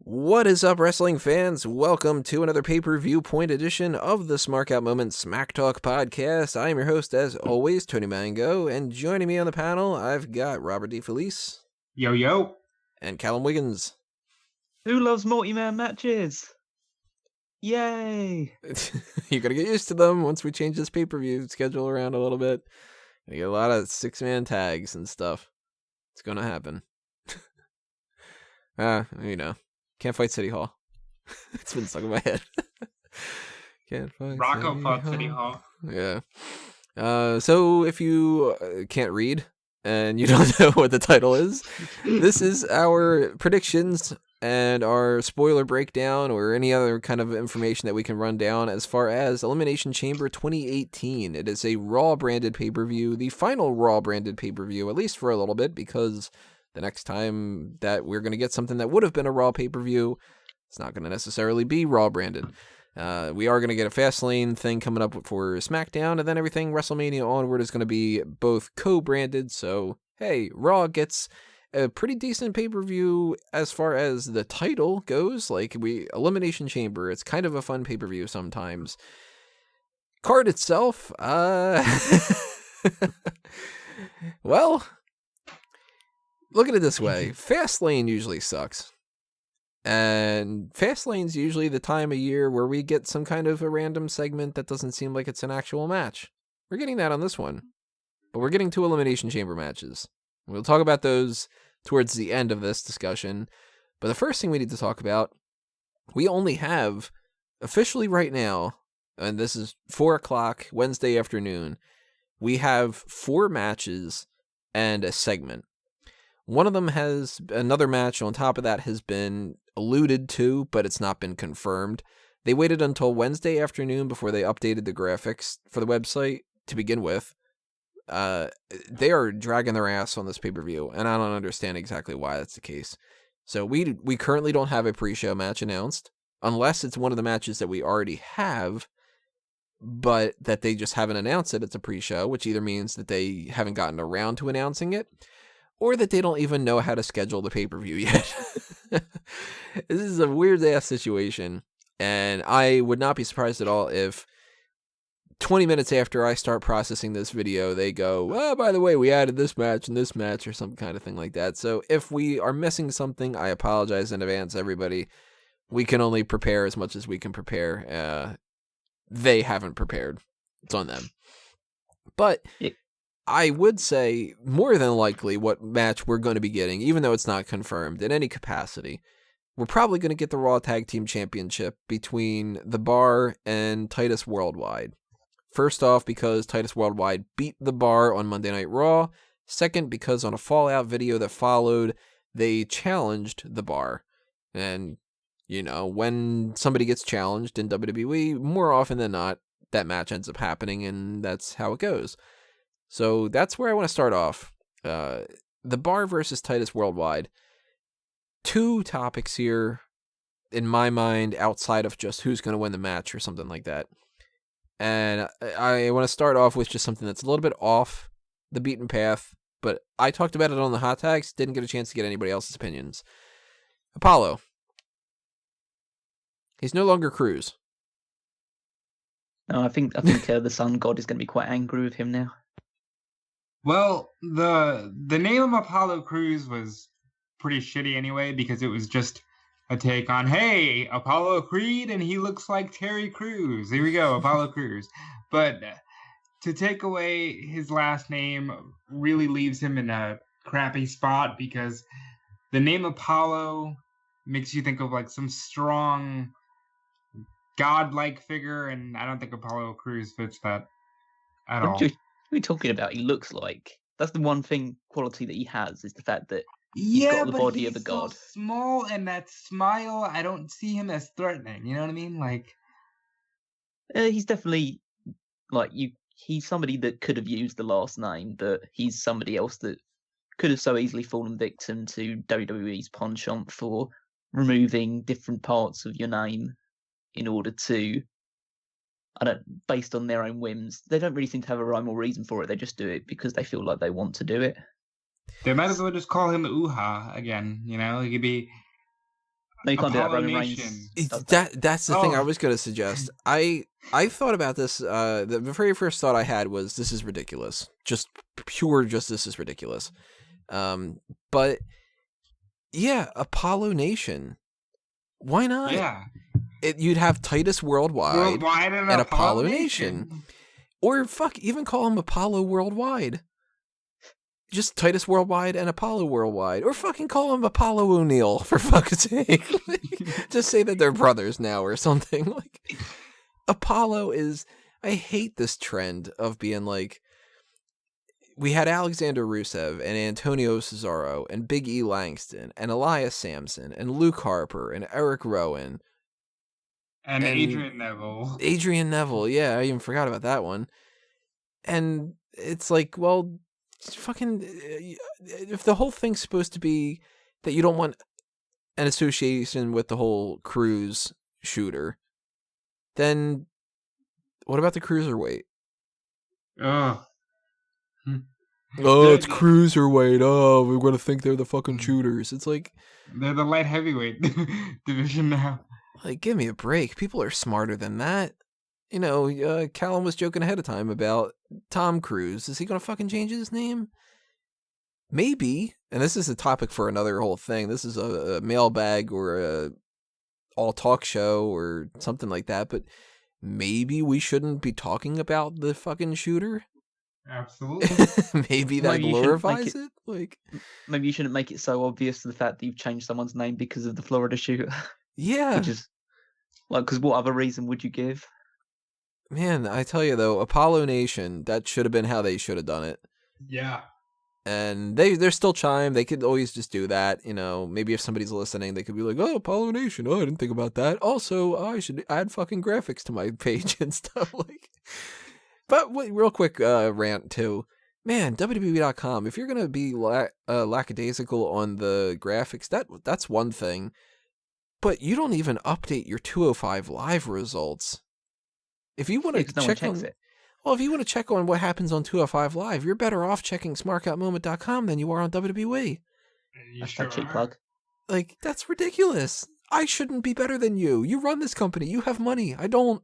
What is up, wrestling fans? Welcome to another Pay-Per-Viewpoint edition of the Smark Out Moment Smack Talk podcast. I am your host, as always, Tony Mango, and joining me on the panel, I've got Robert D. Felice. Yo, yo. And Callum Wiggins. Who loves multi-man matches? Yay! You're going to get used to them once we change this pay-per-view schedule around a little bit. You get a lot of six-man tags and stuff. It's going to happen. Can't fight City Hall. It's been stuck in my head. Can't fight Rocco fought City Hall. Yeah. So if you can't read and you don't know what the title is, this is our predictions and our spoiler breakdown or any other kind of information that we can run down as far as Elimination Chamber 2018. It is a Raw branded pay-per-view, the final Raw branded pay-per-view, at least for a little bit, because the next time that we're going to get something that would have been a Raw pay-per-view, it's not going to necessarily be Raw branded. We are going to get a Fastlane thing coming up for SmackDown, and then everything WrestleMania onward is going to be both co-branded. So, hey, Raw gets a pretty decent pay-per-view as far as the title goes. Like, Elimination Chamber, it's kind of a fun pay-per-view sometimes. Card itself, well, look at it this way. Fastlane usually sucks. And Fastlane's usually the time of year where we get some kind of a random segment that doesn't seem like it's an actual match. We're getting that on this one. But we're getting 2 Elimination Chamber matches. We'll talk about those towards the end of this discussion. But the first thing we need to talk about, we only have, officially right now, and this is 4 o'clock Wednesday afternoon, we have 4 matches and a segment. One of them has another match on top of that has been alluded to, but it's not been confirmed. They waited until Wednesday afternoon before they updated the graphics for the website to begin with. They are dragging their ass on this pay-per-view, and I don't understand exactly why that's the case. So we currently don't have a pre-show match announced, unless it's one of the matches that we already have, but that they just haven't announced it. It's a pre-show, which either means that they haven't gotten around to announcing it, or that they don't even know how to schedule the pay-per-view yet. This is a weird-ass situation, and I would not be surprised at all if 20 minutes after I start processing this video, they go, oh, by the way, we added this match and this match, or some kind of thing like that. So if we are missing something, I apologize in advance, everybody. We can only prepare as much as we can prepare. They haven't prepared. It's on them. But I would say more than likely what match we're going to be getting, even though it's not confirmed in any capacity, we're probably going to get the Raw Tag Team Championship between The Bar and Titus Worldwide. First off, because Titus Worldwide beat The Bar on Monday Night Raw. Second, because on a Fallout video that followed, they challenged The Bar. And, you know, when somebody gets challenged in WWE, more often than not, that match ends up happening, and that's how it goes. So that's where I want to start off. The Bar versus Titus Worldwide. 2 topics here, in my mind, outside of just who's going to win the match or something like that. And I want to start off with just something that's a little bit off the beaten path, but I talked about it on the hot tags, didn't get a chance to get anybody else's opinions. Apollo. He's no longer Cruz. No, I think the Sun God is going to be quite angry with him now. Well, the name of Apollo Crews was pretty shitty anyway, because it was just a take on, hey, Apollo Creed, and he looks like Terry Crews. Here we go, Apollo Crews. But to take away his last name really leaves him in a crappy spot, because the name Apollo makes you think of like some strong godlike figure, and I don't think Apollo Crews fits that at all. What are we talking about? He looks like. That's the one quality that he has, is the fact that he's got the body of a god. So small, and that smile, I don't see him as threatening. You know what I mean? Like, he's definitely he's somebody that could have used the last name, but he's somebody else that could have so easily fallen victim to WWE's penchant for removing different parts of your name in order to, based on their own whims. They don't really seem to have a rhyme or reason for it. They just do it because they feel like they want to do it. They might as well just call him Uha again, you know? He could be No, you can't do that. Apollo Roman Nation. Reigns does that. That's the thing I Oh. was going to suggest. I thought about this. The very first thought I had was, this is ridiculous. Just this is ridiculous. But yeah, Apollo Nation. Why not? Yeah. You'd have Titus Worldwide and Apollo Nation. Or even call him Apollo Worldwide. Just Titus Worldwide and Apollo Worldwide. Or fucking call him Apollo O'Neil, for fuck's sake. Just say that they're brothers now or something. Like, Apollo is... I hate this trend of being like... We had Alexander Rusev and Antonio Cesaro and Big E Langston and Elias Sampson and Luke Harper and Eric Rowan. And Adrian Neville. Adrian Neville, yeah, I even forgot about that one. And it's like, well... fucking, if the whole thing's supposed to be that you don't want an association with the whole cruise shooter, then what about the cruiserweight? Oh, it's cruiserweight. Oh, we're gonna think they're the fucking shooters. It's like, they're the light heavyweight division now. Like, give me a break. People are smarter than that. You know, Callum was joking ahead of time about Tom Cruise. Is he going to fucking change his name? Maybe. And this is a topic for another whole thing. This is a mailbag or a all talk show or something like that. But maybe we shouldn't be talking about the fucking shooter. Absolutely. Maybe that glorifies it. Like, maybe you shouldn't make it so obvious to the fact that you've changed someone's name because of the Florida shooter. Yeah. Which is like, because what other reason would you give? Man, I tell you though, Apollo Nation, that should have been how they should have done it. Yeah. And they're still Chime. They could always just do that. You know, maybe if somebody's listening, they could be like, oh, Apollo Nation. Oh, I didn't think about that. Also, I should add fucking graphics to my page and stuff. Like, but wait, real quick rant too. Man, WWE.com, if you're going to be lackadaisical on the graphics, that's one thing. But you don't even update your 205 Live results. If you want to check on it. Well, if you want to check on what happens on 205 Live, you're better off checking smarkoutmoment.com than you are on WWE. That's sure a cheap plug. Like, that's ridiculous. I shouldn't be better than you. You run this company. You have money. I don't.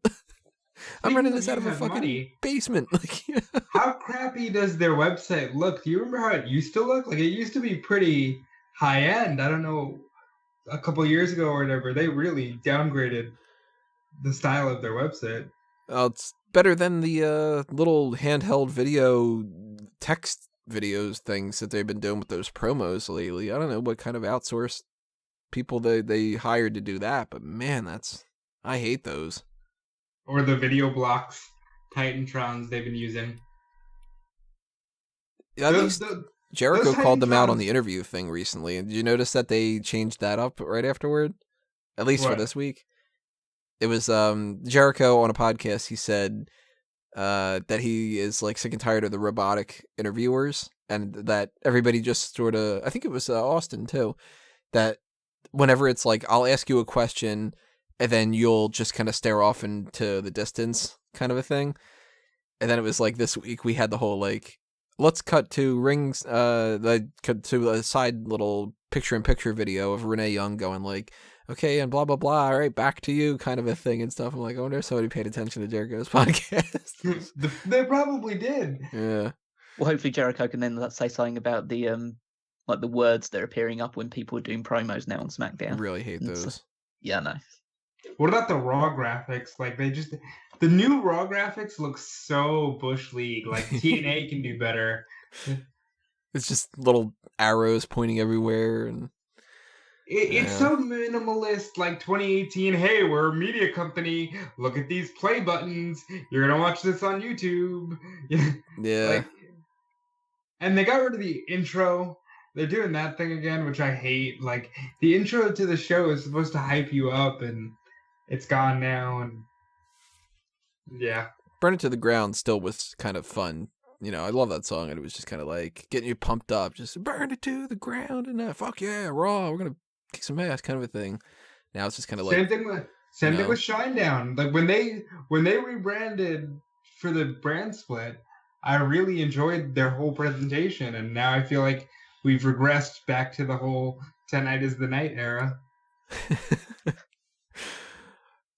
I'm running this out of a fucking basement. Like, yeah. How crappy does their website look? Do you remember how it used to look? Like, it used to be pretty high end. I don't know, a couple years ago or whatever, they really downgraded the style of their website. It's better than the little handheld video text videos things that they've been doing with those promos lately. I don't know what kind of outsourced people they hired to do that, but man, I hate those. Or the video blocks, Titantrons they've been using. Yeah, at least Jericho called them out on the interview thing recently. Did you notice that they changed that up right afterward? At least for this week. It was Jericho on a podcast. He said that he is like sick and tired of the robotic interviewers, and that everybody just sort of, I think it was Austin too, that whenever it's like, I'll ask you a question and then you'll just kind of stare off into the distance kind of a thing. And then it was like this week we had the whole like, let's cut to rings, cut to a side little picture-in-picture video of Renee Young going like, okay, and blah, blah, blah, all right, back to you, kind of a thing and stuff. I'm like, I wonder if somebody paid attention to Jericho's podcast. They probably did. Yeah. Well, hopefully Jericho can then say something about the like the words that are appearing up when people are doing promos now on SmackDown. I really hate those. Yeah, no. What about the Raw graphics? Like, the new Raw graphics look so Bush League. Like, TNA can do better. It's just little arrows pointing everywhere, and it's so minimalist. Like 2018, hey, we're a media company. Look at these play buttons. You're gonna watch this on YouTube. Yeah. Like, and they got rid of the intro. They're doing that thing again, which I hate. Like, the intro to the show is supposed to hype you up, and it's gone now. And yeah, Burn It to the Ground still was kind of fun. You know, I love that song, and it was just kind of like getting you pumped up. Just burn it to the ground, and fuck yeah, Raw, we're gonna kick some ass, kind of a thing. Now it's just kind of like same thing with Shinedown. Like when they rebranded for the brand split, I really enjoyed their whole presentation, and now I feel like we've regressed back to the whole Tonight is the Night era.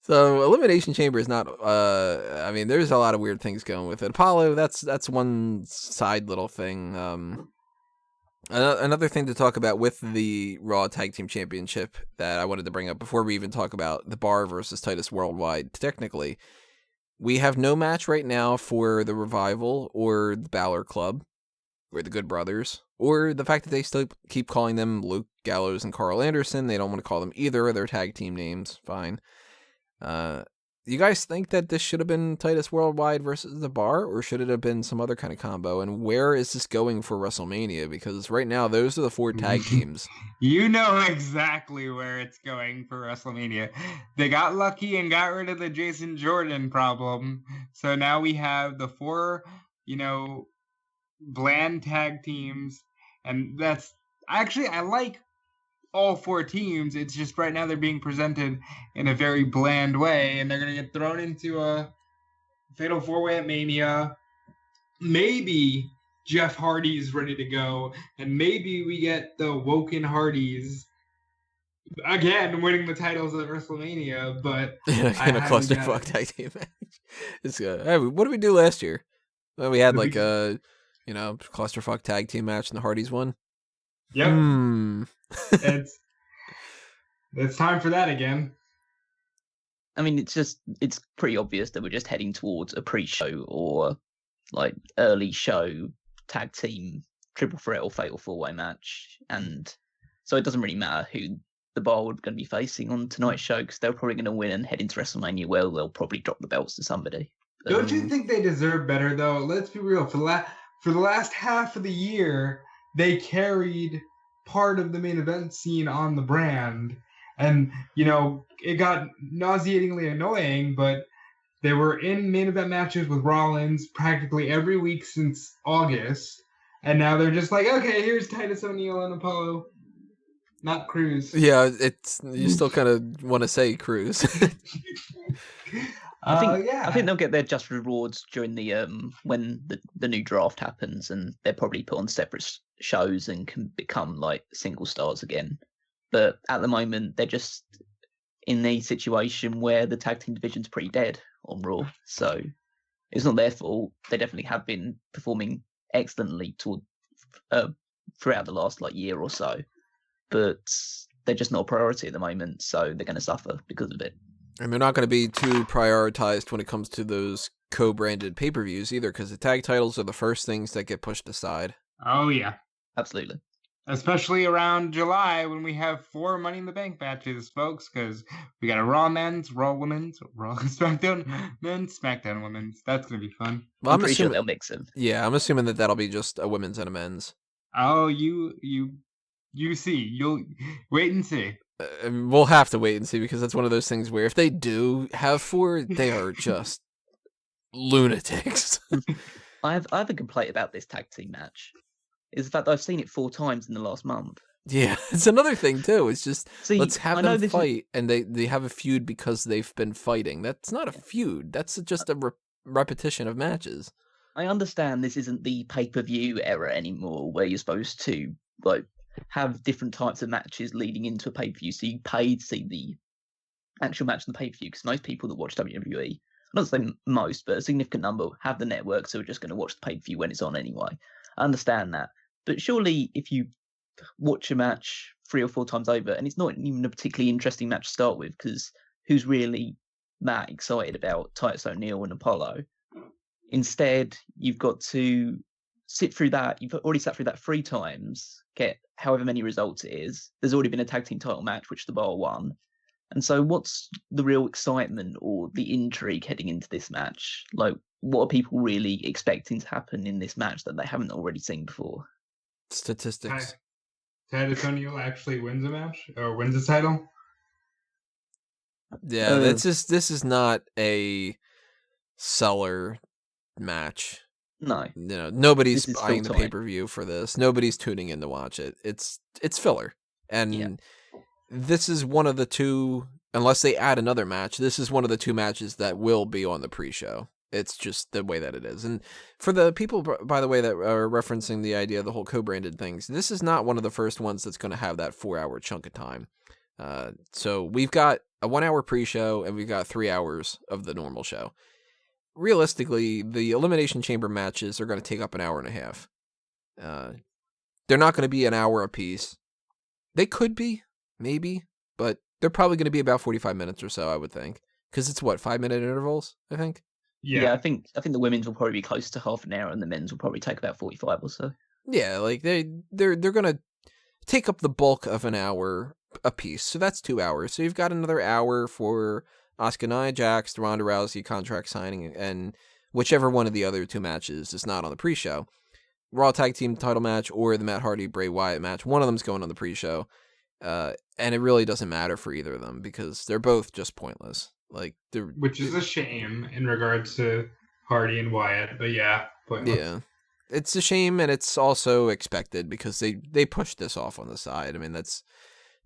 So Elimination Chamber is not. I mean, there's a lot of weird things going with it. Apollo, that's one side little thing. Another thing to talk about with the Raw Tag Team Championship that I wanted to bring up before we even talk about the Bar versus Titus Worldwide. Technically, we have no match right now for the Revival or the Balor Club or the Good Brothers, or the fact that they still keep calling them Luke Gallows and Carl Anderson. They don't want to call them either of their tag team names. Fine. You guys think that this should have been Titus Worldwide versus the Bar, or should it have been some other kind of combo? And where is this going for WrestleMania? Because right now, those are the 4 tag teams. You know exactly where it's going for WrestleMania. They got lucky and got rid of the Jason Jordan problem. So now we have the 4, bland tag teams. And that's actually, I like all 4 teams. It's just right now they're being presented in a very bland way, and they're going to get thrown into a Fatal 4-Way at Mania. Maybe Jeff Hardy's ready to go, and maybe we get the Woken Hardys again winning the titles at WrestleMania, but in a clusterfuck tag team match. It's hey, what did we do last year? Well, we had like a clusterfuck tag team match, and the Hardys won. Yep. It's time for that again. I mean, it's pretty obvious that we're just heading towards a pre-show or like early show tag team triple threat or fatal 4-way match, and so it doesn't really matter who the Bar would going to be facing on tonight's show, because they're probably going to win and head into WrestleMania. Well, they'll probably drop the belts to somebody. Don't you think they deserve better though? Let's be real. For the last half of the year, they carried part of the main event scene on the brand, and it got nauseatingly annoying, but they were in main event matches with Rollins practically every week since August, and now they're just like, okay, here's Titus O'Neil and Apollo, not Cruz. Yeah, you still kind of want to say Cruz. I think they'll get their just rewards during the when the new draft happens, and they're probably put on separate shows and can become like single stars again. But at the moment, they're just in a situation where the tag team division's pretty dead on Raw, so it's not their fault. They definitely have been performing excellently throughout the last year or so, but they're just not a priority at the moment, so they're going to suffer because of it. And they're not going to be too prioritized when it comes to those co-branded pay-per-views either, because the tag titles are the first things that get pushed aside. Oh, yeah. Absolutely. Especially around July when we have 4 Money in the Bank matches, folks, because we got a Raw Men's, Raw Women's, Raw SmackDown Men's, SmackDown Women's. That's going to be fun. Well, I'm pretty sure they'll mix them. Yeah, I'm assuming that that'll be just a women's and a men's. Oh, you see. You'll wait and see. We'll have to wait and see, because that's one of those things where if they do have 4, they are just lunatics. I have a complaint about this tag team match. Is the fact that I've seen it 4 times in the last month. Yeah, it's another thing too. It's just let's have them fight, and they have a feud because they've been fighting. That's not a feud. That's just a repetition of matches. I understand this isn't the pay-per-view era anymore, where you're supposed to have different types of matches leading into a pay-per-view, so you pay to see the actual match in the pay-per-view, because most people that watch WWE, not say most, but a significant number, have the network, so we're just going to watch the pay-per-view when it's on anyway. I understand that. But surely if you watch a match 3 or 4 times over, and it's not even a particularly interesting match to start with, because who's really that excited about Titus O'Neil and Apollo? Instead, you've got to sit through that. You've already sat through that 3 times, get however many results it is. There's already been a tag team title match, which the Bar won. And so what's the real excitement or the intrigue heading into this match? What are people really expecting to happen in this match that they haven't already seen before? Statistics. Titus O'Neil actually wins a match or wins a title. Yeah, this is not a seller match. No. Nobody's buying the pay-per-view for this. Nobody's tuning in to watch it. It's filler. And this is one of the 2, unless they add another match, this is one of the 2 matches that will be on the pre-show. It's just the way that it is. And for the people, by the way, that are referencing the idea of the whole co-branded things, this is not one of the first ones that's going to have that 4-hour chunk of time. So we've got a 1 hour pre-show and we've got 3 hours of the normal show. Realistically, the Elimination Chamber matches are going to take up an hour and a half. They're not going to be an hour apiece. They could be, maybe, but they're probably going to be about 45 minutes or so, I would think. Because it's 5-minute intervals, I think? Yeah, I think the women's will probably be close to half an hour and the men's will probably take about 45 or so. Yeah, like they're going to take up the bulk of an hour apiece. So that's 2 hours. So you've got another hour for Asuka, Nia Jax, the Ronda Rousey contract signing, and whichever one of the other two matches is not on the pre-show. Raw Tag Team title match or the Matt Hardy Bray Wyatt match. One of them's going on the pre-show, and it really doesn't matter for either of them because they're both just pointless. Which is a shame in regards to Hardy and Wyatt, but yeah, pointless. Yeah, it's a shame, and it's also expected because they pushed this off on the side. I mean, that's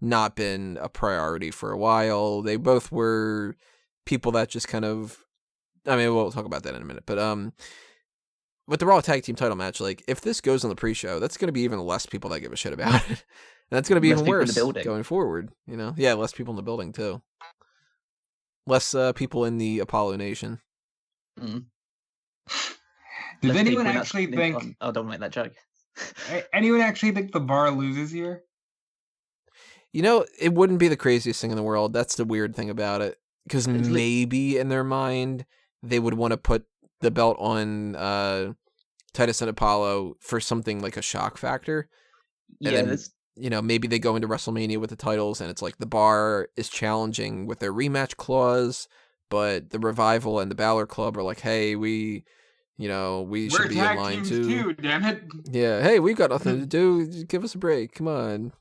not been a priority for a while. They both were people that just kind of. I mean, we'll talk about that in a minute, but with the Raw Tag Team title match, if this goes on the pre-show, that's going to be even less people that give a shit about it. And that's going to be even worse going forward. Yeah, less people in the building too. Less people in the Apollo Nation. Mm. Did anyone actually think... Oh, don't make that joke. Anyone actually think the Bar loses here? It wouldn't be the craziest thing in the world. That's the weird thing about it. Because maybe in their mind, they would want to put the belt on Titus and Apollo for something like a shock factor. And Yeah, then, maybe they go into WrestleMania with the titles and it's like the Bar is challenging with their rematch clause, but the Revival and the Balor Club are like, hey, we should be in line too, damn it. Yeah, hey, we've got nothing to do. Just give us a break. Come on,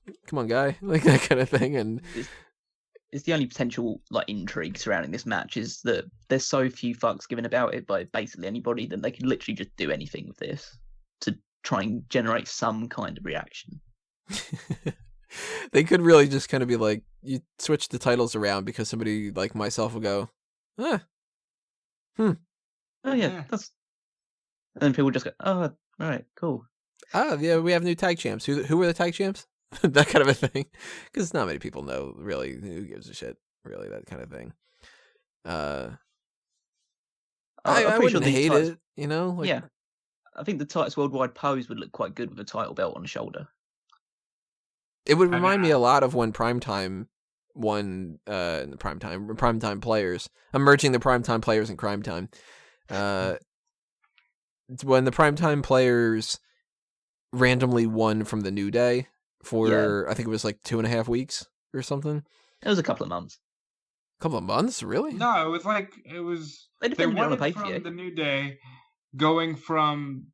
guy. Like that kind of thing. And it's the only potential intrigue surrounding this match is that there's so few fucks given about it by basically anybody that they could literally just do anything with this to try and generate some kind of reaction. They could really just kind of be like, you switch the titles around because somebody like myself will go, oh yeah, that's, and then people just go, oh, all right, cool. Oh yeah, we have new tag champs. Who are the tag champs? That kind of a thing, because not many people know really. Who gives a shit, really? That kind of thing. I wouldn't hate it, Yeah, I think the Titus Worldwide pose would look quite good with a title belt on the shoulder. It would remind me a lot of when Primetime won Primetime Players. I'm merging the Primetime Players and Crime Time. When the Primetime Players randomly won from the New Day for I think it was 2.5 weeks or something. It was a couple of months. Couple of months, really? No, it was. They won it from the New Day, going from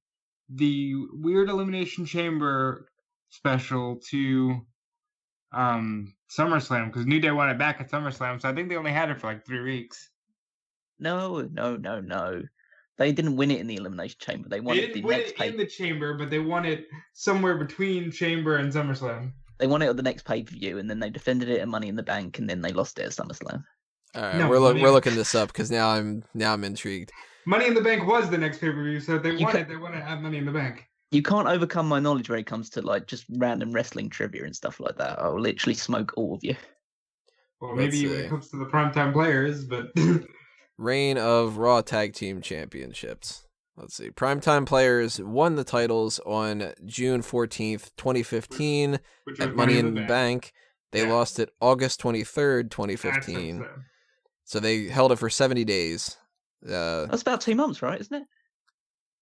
the weird Elimination Chamber special to SummerSlam, because New Day won it back at SummerSlam, so I think they only had it for 3 weeks. No. They didn't win it in the Elimination Chamber. They won it in the Chamber, but they won it somewhere between Chamber and SummerSlam. They won it at the next pay-per-view, and then they defended it at Money in the Bank, and then they lost it at SummerSlam. All right, we're looking this up because now I'm intrigued. Money in the Bank was the next pay-per-view, so they won it at Money in the Bank. You can't overcome my knowledge when it comes to just random wrestling trivia and stuff like that. I'll literally smoke all of you. Well, maybe when it comes to the Primetime Players, but reign of Raw Tag Team Championships. Let's see. Primetime Players won the titles on June 14th, 2015 at Money in the Bank. They lost it August 23rd, 2015. So they held it for 70 days. That's about 2 months, right? Isn't it?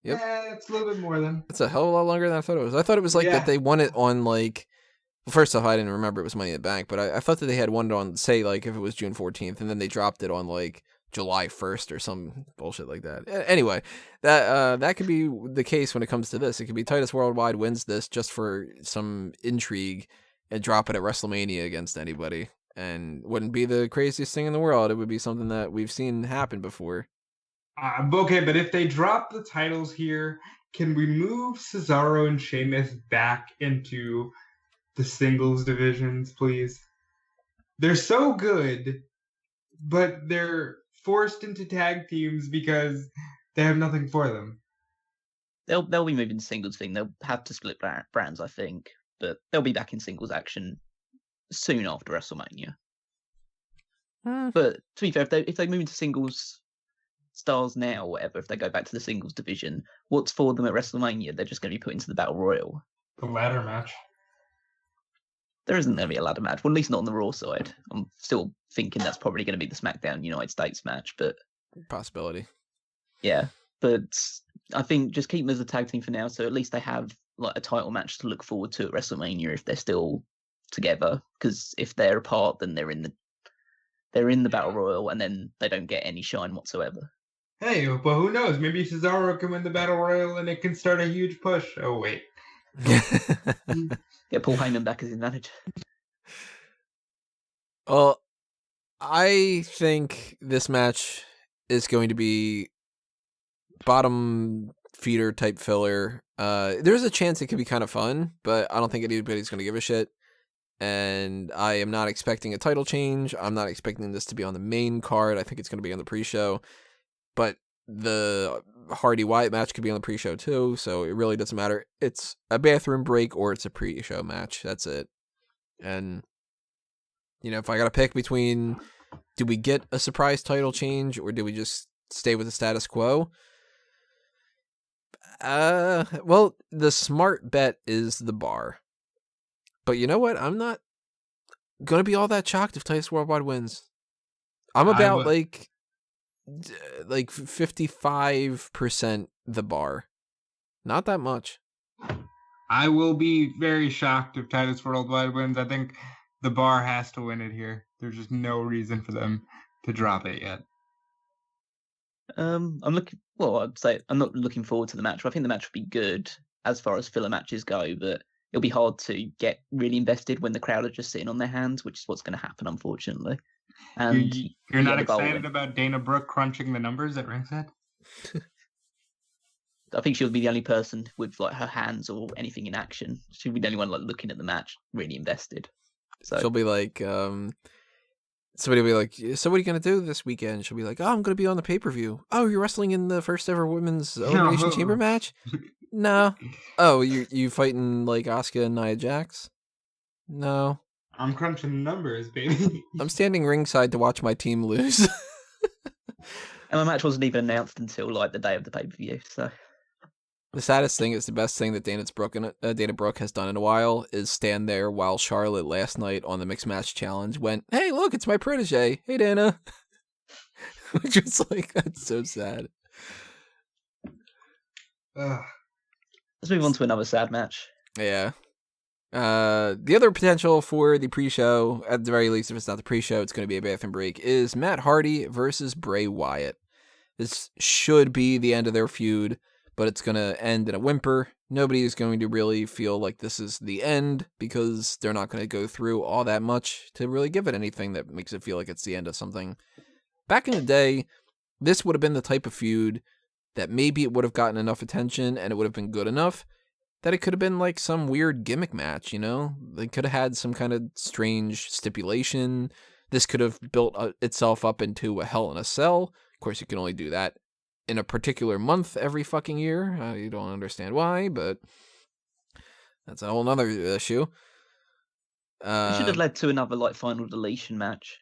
Yep. Yeah, it's a little bit more than. It's a hell of a lot longer than I thought it was. I thought it was that they won it on well, first off, I didn't remember it was Money in the Bank, but I thought that they had won it on, say, if it was June 14th, and then they dropped it on July 1st or some bullshit like that. Anyway, that could be the case when it comes to this. It could be Titus Worldwide wins this just for some intrigue and drop it at WrestleMania against anybody, and wouldn't be the craziest thing in the world. It would be something that we've seen happen before. Okay, but if they drop the titles here, can we move Cesaro and Sheamus back into the singles divisions, please? They're so good, but they're forced into tag teams because they have nothing for them. They'll be moving the singles thing. They'll have to split brands, I think, but they'll be back in singles action soon after WrestleMania. Hmm. But to be fair, if they move into singles stars now, or whatever, if they go back to the singles division, what's for them at WrestleMania? They're just going to be put into the Battle Royal. The ladder match. There isn't going to be a ladder match. Well, at least not on the Raw side. I'm still thinking that's probably going to be the SmackDown United States match, but Possibility. yeah. But I think just keep them as a tag team for now, so at least they have like a title match to look forward to at WrestleMania if they're still together. Because if they're apart, then they're in the Battle Royal, and then they don't get any shine whatsoever. Hey, but who knows? Maybe Cesaro can win the Battle Royal and it can start a huge push. Oh, wait. Get Paul Heyman back as his manager. Well, I think this match is going to be bottom feeder type filler. There's a chance it could be kind of fun, but I don't think anybody's going to give a shit. And I am not expecting a title change. I'm not expecting this to be on the main card. I think it's going to be on the pre-show. But the Hardy Wyatt match could be on the pre-show too, so it really doesn't matter. It's a bathroom break or it's a pre-show match. That's it. And, if I got to pick between, do we get a surprise title change or do we just stay with the status quo? Well, the smart bet is the bar. But you know what? I'm not going to be all that shocked if Titus Worldwide wins. I'm about like 55% the bar. Not that much. I will be very shocked if Titus Worldwide wins. I think the bar has to win it here. There's just no reason for them to drop it yet. I'd say I'm not looking forward to the match. I think the match will be good as far as filler matches go, but it'll be hard to get really invested when the crowd are just sitting on their hands, which is what's going to happen, unfortunately. And you're not excited about Dana Brooke crunching the numbers at ringside? I think she'll be the only person with like her hands or anything in action. She'll be the only one like looking at the match, really invested. So she'll be like, somebody will be like, so what are you going to do this weekend? She'll be like, oh, I'm going to be on the pay-per-view. Oh, you're wrestling in the first ever women's Elimination Chamber match? No. Oh, you fighting like Asuka and Nia Jax? No. I'm crunching numbers, baby. I'm standing ringside to watch my team lose. And my match wasn't even announced until like the day of the pay-per-view, so... The saddest thing is the best thing that Dana Brooke has done in a while is stand there while Charlotte last night on the Mixed Match Challenge went, hey, look, it's my protege. Hey, Dana. Which was like, that's so sad. Let's move on to another sad match. Yeah. The other potential for the pre-show, at the very least, if it's not the pre-show, it's going to be a bathroom break, is Matt Hardy versus Bray Wyatt. This should be the end of their feud, but it's going to end in a whimper. Nobody is going to really feel like this is the end because they're not going to go through all that much to really give it anything that makes it feel like it's the end of something. Back in the day, this would have been the type of feud that maybe it would have gotten enough attention and it would have been good enough that it could have been like some weird gimmick match, They could have had some kind of strange stipulation. This could have built itself up into a Hell in a Cell. Of course, you can only do that in a particular month every fucking year. You don't understand why, but that's a whole nother issue. It should have led to another like final deletion match.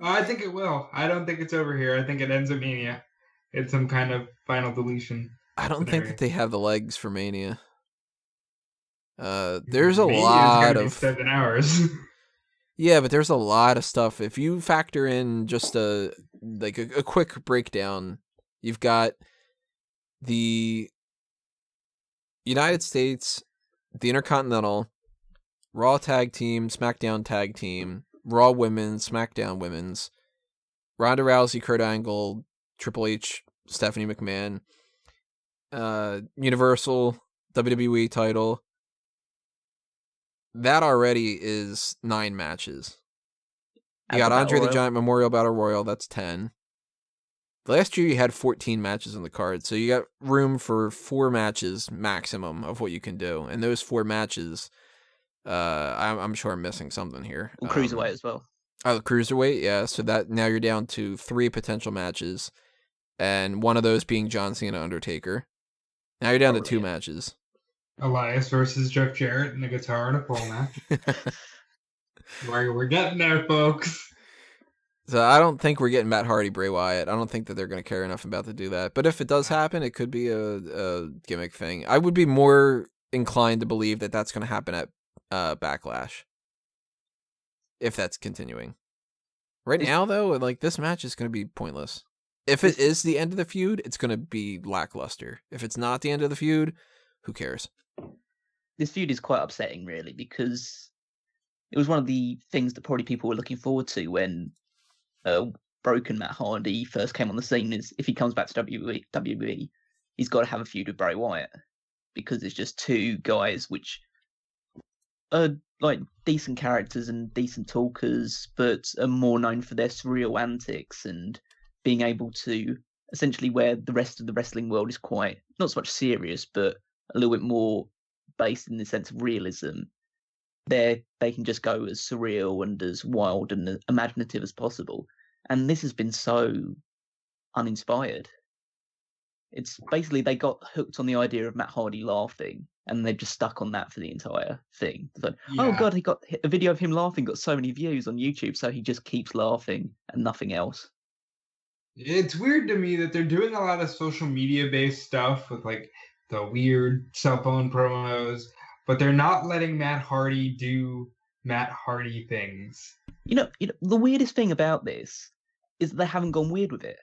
I think it will. I don't think it's over here. I think it ends at Mania. It's some kind of final deletion. I don't think that they have the legs for Mania. There's a lot of 7 hours. Yeah, but there's a lot of stuff. If you factor in just a quick breakdown, you've got the United States, the Intercontinental, Raw Tag Team, SmackDown Tag Team, Raw Women's, SmackDown Women's, Ronda Rousey, Kurt Angle, Triple H, Stephanie McMahon, Universal, WWE title. That already is 9 matches. You got Andre the Giant Memorial Battle Royal, that's 10. Last year you had 14 matches on the card, so you got room for 4 matches maximum of what you can do. And those 4 matches, I'm sure I'm missing something here. Cruiserweight as well. Oh, the Cruiserweight, yeah. So that now you're down to 3 potential matches, and one of those being John Cena Undertaker. Now you're down to 2 matches. Elias versus Jeff Jarrett in a guitar and a pole match. We're getting there, folks. So I don't think we're getting Matt Hardy, Bray Wyatt. I don't think that they're going to care enough about to do that. But if it does happen, it could be a gimmick thing. I would be more inclined to believe that that's going to happen at Backlash, if that's continuing. Right now, though, like this match is going to be pointless. If it is the end of the feud, it's going to be lackluster. If it's not the end of the feud, who cares? This feud is quite upsetting, really, because it was one of the things that probably people were looking forward to when broken Matt Hardy first came on the scene. Is if he comes back to WWE, he's got to have a feud with Bray Wyatt, because it's just two guys which are like decent characters and decent talkers, but are more known for their surreal antics and being able to essentially, where the rest of the wrestling world is quite not so much serious, but a little bit more based in the sense of realism. They can just go as surreal and as wild and imaginative as possible. And this has been so uninspired. It's basically they got hooked on the idea of Matt Hardy laughing, and they've just stuck on that for the entire thing. It's like, oh god, he got a video of him laughing, got so many views on YouTube, so he just keeps laughing and nothing else. It's weird to me that they're doing a lot of social media based stuff with like the weird cell phone promos, but they're not letting Matt Hardy do Matt Hardy things. You know, the weirdest thing about this is that they haven't gone weird with it.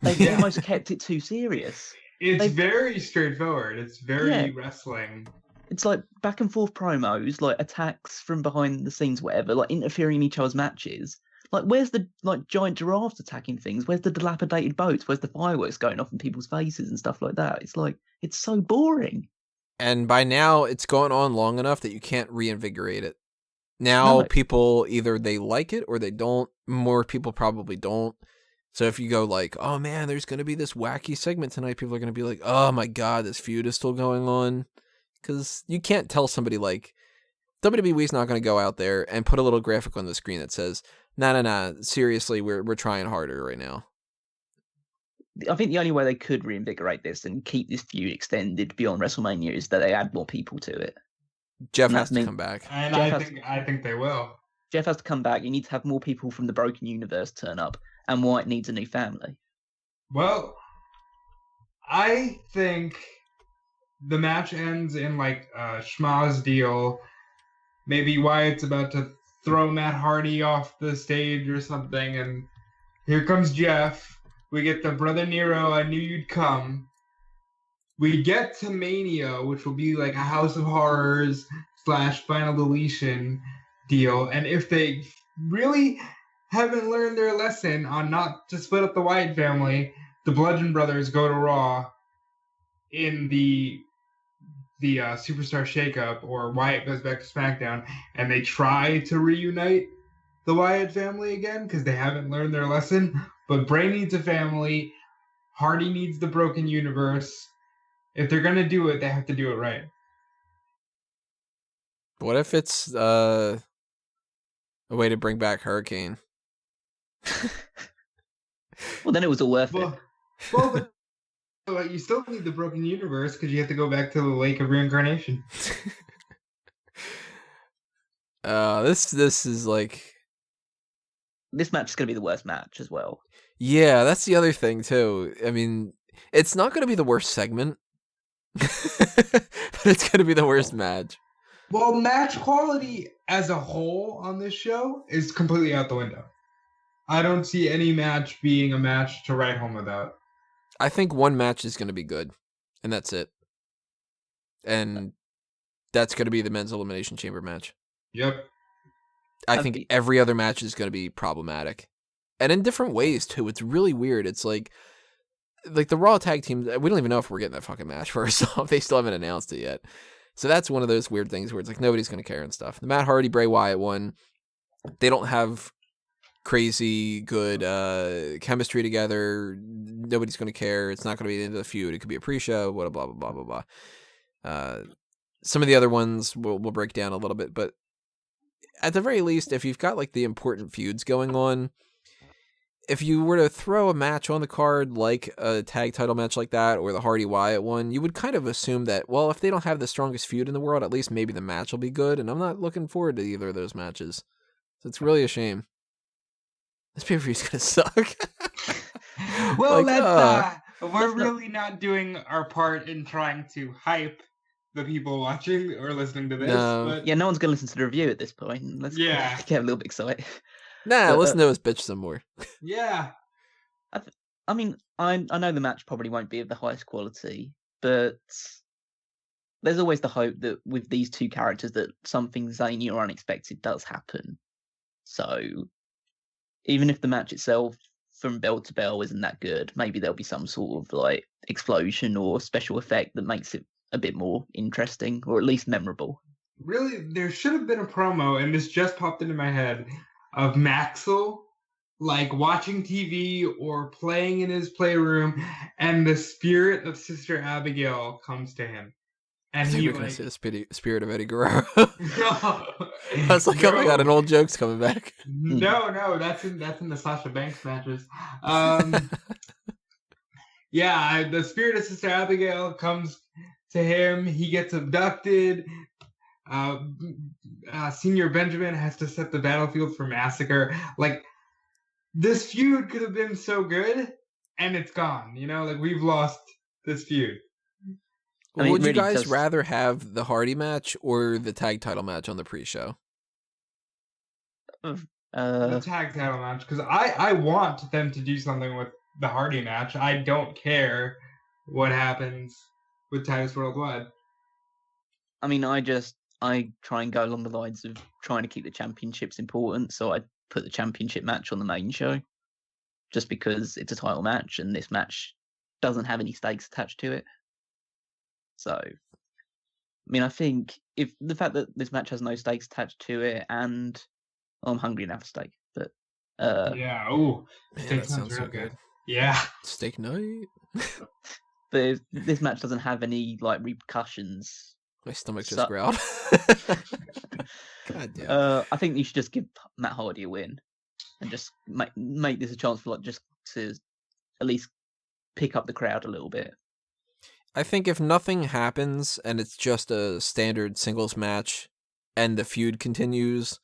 They've almost kept it too serious. It's very straightforward. It's very wrestling. It's like back and forth promos, like attacks from behind the scenes, whatever, like interfering in each other's matches. Like, where's the giant giraffes attacking things? Where's the dilapidated boats? Where's the fireworks going off in people's faces and stuff like that? It's like, it's so boring. And by now, it's gone on long enough that you can't reinvigorate it. Now, people, either they like it or they don't. More people probably don't. So if you go like, oh man, there's going to be this wacky segment tonight, people are going to be like, oh my god, this feud is still going on. Because you can't tell somebody like, WWE's not going to go out there and put a little graphic on the screen that says, nah, seriously, we're trying harder right now. I think the only way they could reinvigorate this and keep this feud extended beyond WrestleMania is that they add more people to it. Jeff has to come back. And I think they will. Jeff has to come back. You need to have more people from the Broken Universe turn up, and Wyatt needs a new family. Well, I think the match ends in like a schmaz deal. Maybe Wyatt's about to throw Matt Hardy off the stage or something, and here comes Jeff. We get the Brother Nero, I Knew You'd Come. We get to Mania, which will be like a House of Horrors / Final Deletion deal. And if they really haven't learned their lesson on not to split up the Wyatt family, the Bludgeon Brothers go to Raw in the Superstar Shakeup, or Wyatt goes back to SmackDown, and they try to reunite the Wyatt family again because they haven't learned their lesson. But Bray needs a family. Hardy needs the Broken Universe. If they're going to do it, they have to do it right. What if it's a way to bring back Hurricane? Well, then it was all worth it. But you still need the Broken Universe because you have to go back to the Lake of Reincarnation. This is like... This match is going to be the worst match as well. Yeah, that's the other thing, too. I mean, it's not going to be the worst segment, but it's going to be the worst match. Well, match quality as a whole on this show is completely out the window. I don't see any match being a match to write home about. I think one match is going to be good, and that's it. And that's going to be the men's Elimination Chamber match. Yep. I think every other match is going to be problematic. And in different ways, too. It's really weird. It's like the Raw tag team, we don't even know if we're getting that fucking match first off. They still haven't announced it yet. So that's one of those weird things where it's like nobody's going to care and stuff. The Matt Hardy, Bray Wyatt one, they don't have crazy good chemistry together. Nobody's going to care. It's not going to be the end of the feud. It could be a pre-show, blah, blah, blah, blah, blah, blah. Some of the other ones we'll break down a little bit, but at the very least, if you've got like the important feuds going on, if you were to throw a match on the card like a tag title match like that or the Hardy Wyatt one, you would kind of assume that, well, if they don't have the strongest feud in the world, at least maybe the match will be good. And I'm not looking forward to either of those matches. So it's really a shame. This pay-per-view is gonna suck. Well, Like, we're really not doing our part in trying to hype the people watching or listening to this. No. But Yeah, no one's gonna listen to the review at this point. Let's Yeah. get a little bit excited. Nah, But, listen to us bitch some more. yeah, I mean, I know the match probably won't be of the highest quality, but there's always the hope that with these two characters that something zany or unexpected does happen. So even if the match itself from bell to bell isn't that good, maybe there'll be some sort of like explosion or special effect that makes it a bit more interesting or at least memorable. really, there should have been a promo, and this just popped into my head, of Maxwell like watching TV or playing in his playroom, and the spirit of Sister Abigail comes to him, and I he were gonna like, say the spirit of Eddie Guerrero. no, I was like, oh my god, an old joke's coming back. No, that's in the Sasha Banks matches. Yeah, the spirit of Sister Abigail comes to him. He gets abducted. Senior Benjamin has to set the battlefield for massacre. Like, this feud could have been so good, and it's gone. You know, like, we've lost this feud. I mean, Would you really guys just- rather have the Hardy match or the tag title match on the pre-show? The tag title match, because I want them to do something with the Hardy match. I don't care what happens with Titus Worldwide. I mean, I try and go along the lines of trying to keep the championships important, so I put the championship match on the main show, just because it's a title match and this match doesn't have any stakes attached to it. So, I mean, I think if the fact that this match has no stakes attached to it, and I'm hungry now for steak, but Yeah. Oh, Man, steak that sounds so real good. Yeah. Steak night. but if this match doesn't have any like repercussions. My stomach just So- growled. God damn. I think you should just give Matt Hardy a win, and just make this a chance for like just to at least pick up the crowd a little bit. I think if nothing happens and it's just a standard singles match and the feud continues,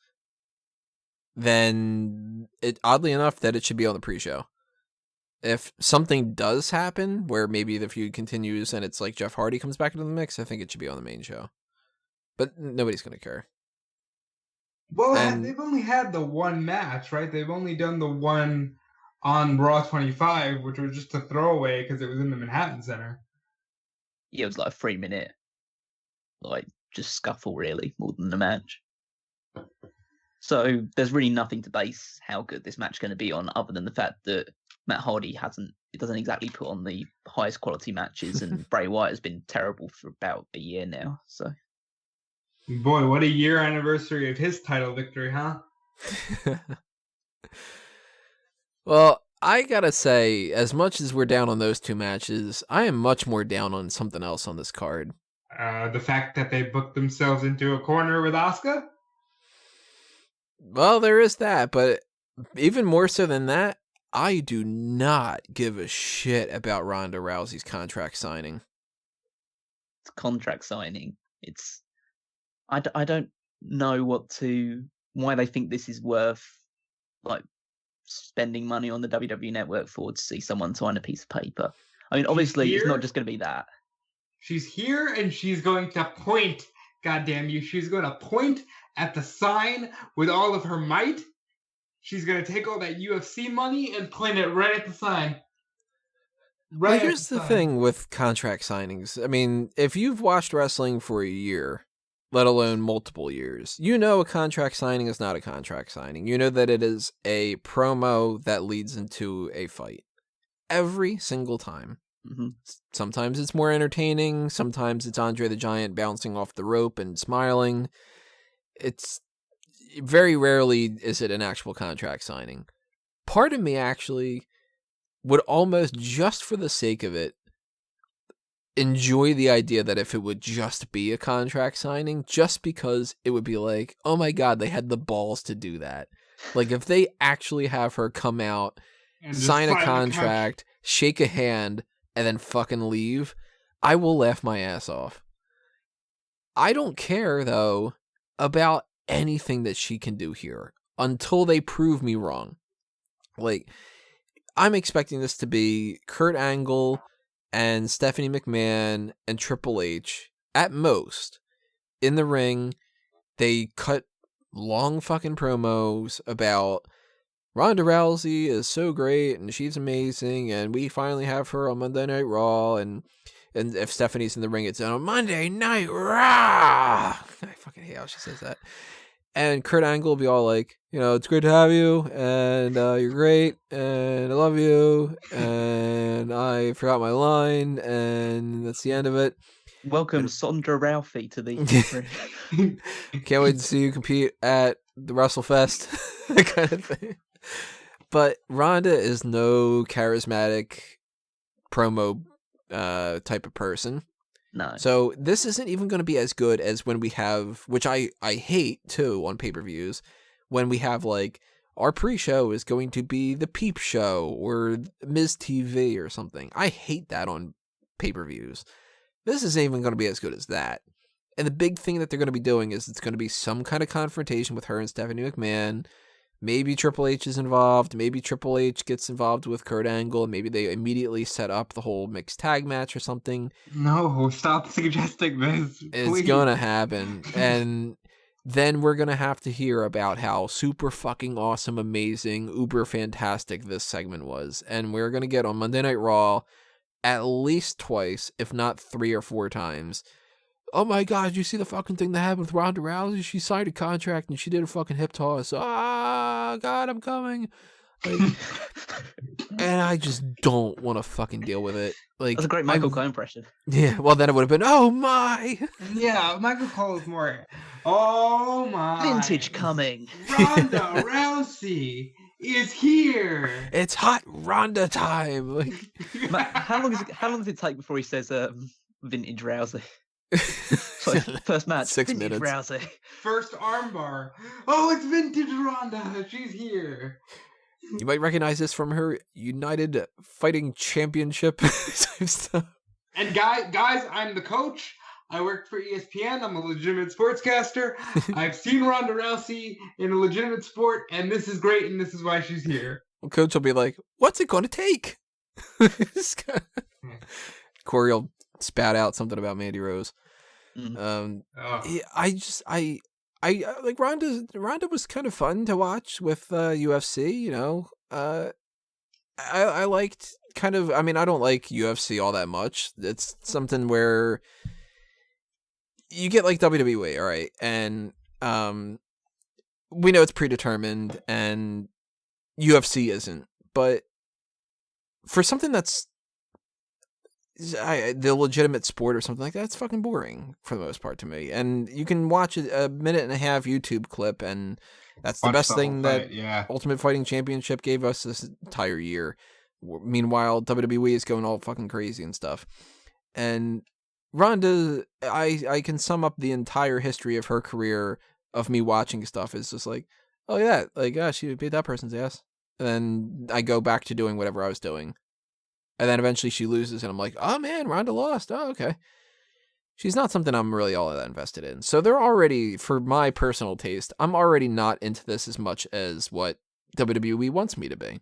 then oddly enough that it should be on the pre-show. If something does happen where maybe the feud continues and it's like Jeff Hardy comes back into the mix, I think it should be on the main show. But nobody's going to care. Well, And- they've only had the one match, right? They've only done the one on Raw 25, which was just a throwaway because it was in the Manhattan Center. Yeah, it was like a 3-minute, like just scuffle really, more than the match. So there's really nothing to base how good this match is going to be on, other than the fact that Matt Hardy doesn't exactly put on the highest quality matches, and Bray Wyatt has been terrible for about a year now. So Boy, what a year anniversary of his title victory, huh? Well, I gotta say, as much as we're down on those two matches, I am much more down on something else on this card. The fact that they booked themselves into a corner with Asuka? Well, there is that, but even more so than that, I do not give a shit about Ronda Rousey's contract signing. it's contract signing. I don't know why they think this is worth like spending money on the WWE Network for to see someone sign a piece of paper. I mean, obviously, it's here? not just going to be that. She's here and she's going to point. Goddamn you. She's going to point at the sign with all of her might. She's going to take all that UFC money and point it right at the sign. Well, Right. here's the thing with contract signings. I mean, if you've watched wrestling for a year, let alone multiple years, you know a contract signing is not a contract signing. You know that it is a promo that leads into a fight. Every single time. Hmm. Sometimes it's more entertaining. Sometimes it's Andre the Giant bouncing off the rope and smiling. It's very rarely is it an actual contract signing. Part of me actually would almost, just for the sake of it, enjoy the idea that if it would just be a contract signing, just because it would be like, oh my god, they had the balls to do that. Like, if they actually have her come out And just sign a on the couch. contract, shake a hand, and then fucking leave, I will laugh my ass off. I don't care, though, about anything that she can do here until they prove me wrong. Like, I'm expecting this to be Kurt Angle and Stephanie McMahon and Triple H, at most, in the ring. They cut long fucking promos about Ronda Rousey is so great and she's amazing and we finally have her on Monday Night Raw, and if Stephanie's in the ring, it's on Monday Night Raw. I fucking hate how she says that. And Kurt Angle will be all like, it's great to have you, and you're great, and I love you, and I forgot my line, and that's the end of it. Welcome, Sondra Ralphie, to the... Can't wait to see you compete at the WrestleFest, that kind of thing. But Ronda is no charismatic promo type of person. No. So this isn't even going to be as good as when we have, which I hate too on pay-per-views, when we have like our pre-show is going to be the Peep Show or Ms. TV or something. I hate that on pay-per-views. This isn't even going to be as good as that. And the big thing that they're going to be doing is it's going to be some kind of confrontation with her and Stephanie McMahon. Maybe Triple H is involved. Maybe Triple H gets involved with Kurt Angle. Maybe they immediately set up the whole mixed tag match or something. No, stop suggesting this. It's please. gonna happen. And then we're gonna have to hear about how super fucking awesome, amazing, uber fantastic this segment was. And we're gonna get on Monday Night Raw at least twice, if not 3 or 4 times. Oh my god, you see the fucking thing that happened with Ronda Rousey? She signed a contract and she did a fucking hip toss. Ah, God, I'm coming. Like, and I just don't want to fucking deal with it. Like, That's a great Michael Cole impression. Yeah, well, then it would have been, oh my. Yeah, Michael Cole is more, oh my. Vintage coming. Ronda Rousey is here. It's hot Ronda time. Like, How long does it take before he says vintage Rousey? First match, 6 vintage minutes. Rousey. First armbar. Oh, it's vintage Ronda. She's here. You might recognize this from her United Fighting Championship type stuff. And guys, I'm the coach. I work for ESPN. I'm a legitimate sportscaster. I've seen Ronda Rousey in a legitimate sport, and this is great, and this is why she's here. Well, coach will be like, what's it going to take? Corey will spat out something about Mandy Rose. I like Ronda. Ronda was kind of fun to watch with UFC. I liked kind of. I mean, I don't like UFC all that much. It's something where you get like WWE, all right, and we know it's predetermined, and UFC isn't. But for something that's the legitimate sport or something like that, it's fucking boring for the most part to me. And you can watch a minute and a half YouTube clip, and that's the best thing that Ultimate Fighting Championship gave us this entire year. Meanwhile, WWE is going all fucking crazy and stuff. And Ronda, I can sum up the entire history of her career of me watching stuff is just like, oh yeah, like, she beat that person's ass. And then I go back to doing whatever I was doing. And then eventually she loses, and I'm like, oh man, Ronda lost. Oh, okay. She's not something I'm really all that invested in. So they're already, for my personal taste, I'm already not into this as much as what WWE wants me to be.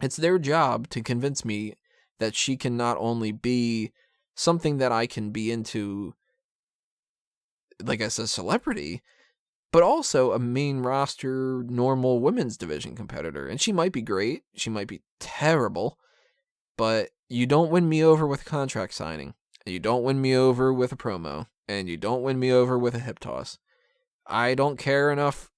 It's their job to convince me that she can not only be something that I can be into, like as a celebrity, but also a main roster, normal women's division competitor. And she might be great. She might be terrible. But you don't win me over with a contract signing, and you don't win me over with a promo, and you don't win me over with a hip toss. I don't care enough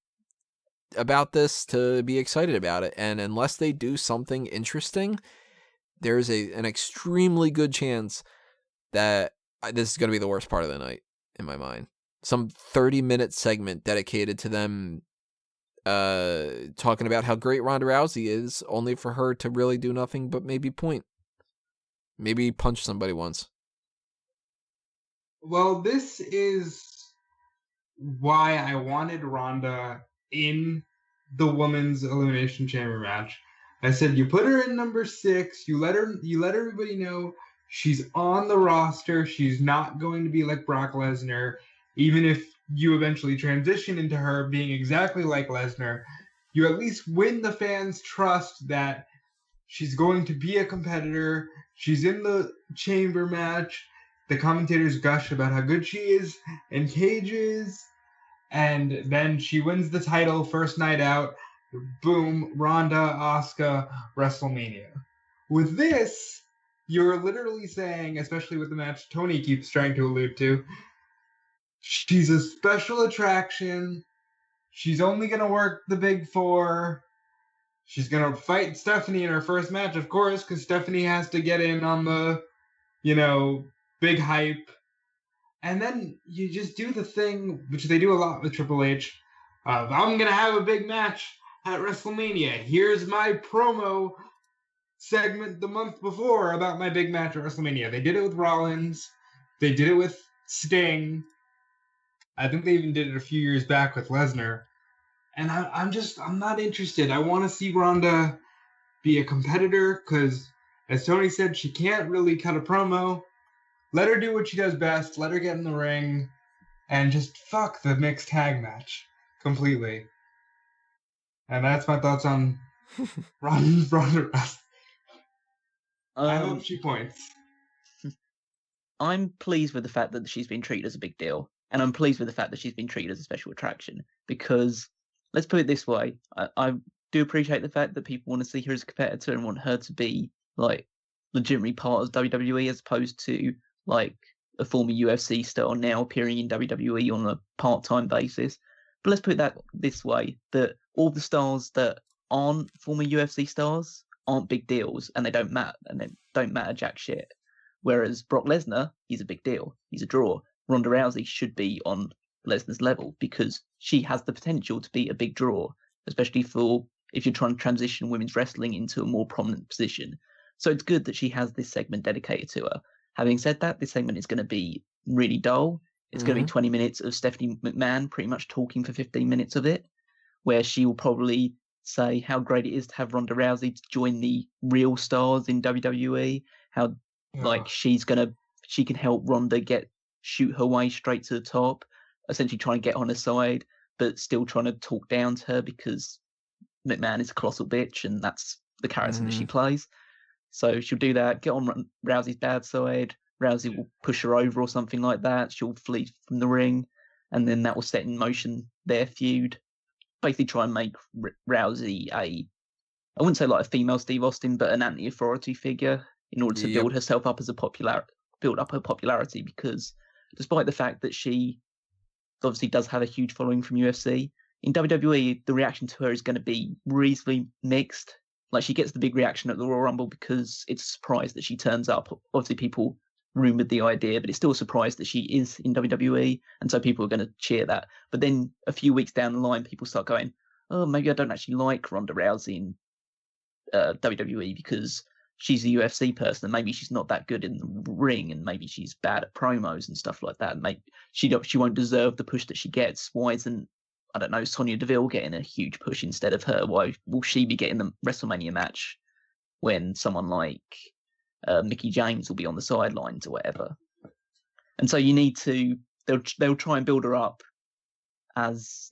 about this to be excited about it, and unless they do something interesting, there's an extremely good chance that this is going to be the worst part of the night, in my mind. Some 30-minute segment dedicated to them talking about how great Ronda Rousey is, only for her to really do nothing but maybe point. Maybe punch somebody once. Well, this is why I wanted Ronda in the Women's Elimination Chamber match. I said you put her in number 6. You let everybody know she's on the roster. She's not going to be like Brock Lesnar, even if you eventually transition into her being exactly like Lesnar. You at least win the fans' trust that she's going to be a competitor. She's in the chamber match. The commentators gush about how good she is in cages. And then she wins the title first night out. Boom, Ronda, Asuka, WrestleMania. With this, you're literally saying, especially with the match Tony keeps trying to allude to, she's a special attraction. She's only going to work the big 4. She's going to fight Stephanie in her first match, of course, because Stephanie has to get in on the, big hype. And then you just do the thing, which they do a lot with Triple H, of, I'm going to have a big match at WrestleMania. Here's my promo segment the month before about my big match at WrestleMania. They did it with Rollins. They did it with Sting. I think they even did it a few years back with Lesnar. And I'm not interested. I want to see Ronda be a competitor because, as Tony said, she can't really cut a promo. Let her do what she does best. Let her get in the ring and just fuck the mixed tag match completely. And that's my thoughts on Ronda Rousey. I hope she points. I'm pleased with the fact that she's been treated as a big deal. And I'm pleased with the fact that she's been treated as a special attraction. Because, let's put it this way, I do appreciate the fact that people want to see her as a competitor and want her to be, legitimately part of WWE as opposed to, a former UFC star now appearing in WWE on a part-time basis. But let's put that this way, that all the stars that aren't former UFC stars aren't big deals, and they don't matter jack shit. Whereas Brock Lesnar, he's a big deal. He's a draw. Ronda Rousey should be on Lesnar's level because she has the potential to be a big draw, especially for if you're trying to transition women's wrestling into a more prominent position. So it's good that she has this segment dedicated to her. Having said that, this segment is going to be really dull. It's going to be 20 minutes of Stephanie McMahon pretty much talking for 15 minutes of it, where she will probably say how great it is to have Ronda Rousey to join the real stars in WWE, how she can help Ronda shoot her way straight to the top, essentially trying to get on her side, but still trying to talk down to her because McMahon is a colossal bitch and that's the character that she plays. So she'll do that, get on Rousey's bad side. Rousey will push her over or something like that. She'll flee from the ring, and then that will set in motion their feud. Basically try and make Rousey I wouldn't say like a female Steve Austin, but an anti-authority figure in order to build herself up as build up her popularity, because despite the fact that she obviously does have a huge following from UFC, in WWE, the reaction to her is going to be reasonably mixed. She gets the big reaction at the Royal Rumble because it's a surprise that she turns up. Obviously, people rumoured the idea, but it's still a surprise that she is in WWE, and so people are going to cheer that. But then a few weeks down the line, people start going, oh, maybe I don't actually like Ronda Rousey in WWE because she's a UFC person, and maybe she's not that good in the ring, and maybe she's bad at promos and stuff like that. And maybe she won't deserve the push that she gets. Why isn't, I don't know, Sonya Deville getting a huge push instead of her? Why will she be getting the WrestleMania match when someone like Mickie James will be on the sidelines or whatever? And so you need to, they'll try and build her up as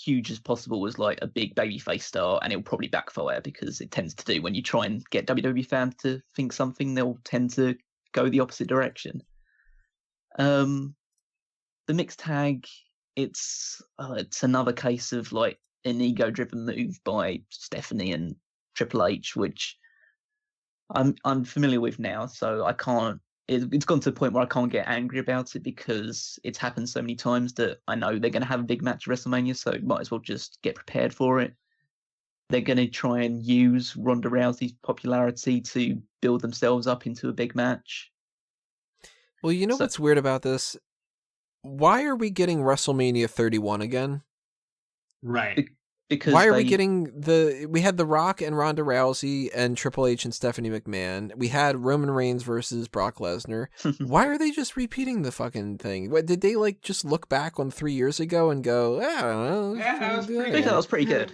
huge as possible as a big babyface star, and it'll probably backfire because it tends to do when you try and get WWE fans to think something, they'll tend to go the opposite direction. The mixed tag, it's another case of an ego-driven move by Stephanie and Triple H, which I'm familiar with now, so I can't. It's gone to the point where I can't get angry about it because it's happened so many times that I know they're going to have a big match at WrestleMania, so might as well just get prepared for it. They're going to try and use Ronda Rousey's popularity to build themselves up into a big match. Well, what's weird about this? Why are we getting WrestleMania 31 again? Right. Because why are we getting we had The Rock and Ronda Rousey and Triple H and Stephanie McMahon. We had Roman Reigns versus Brock Lesnar. Why are they just repeating the fucking thing? What, did they just look back on 3 years ago and go, I don't know. Yeah, that was pretty good. That was pretty good.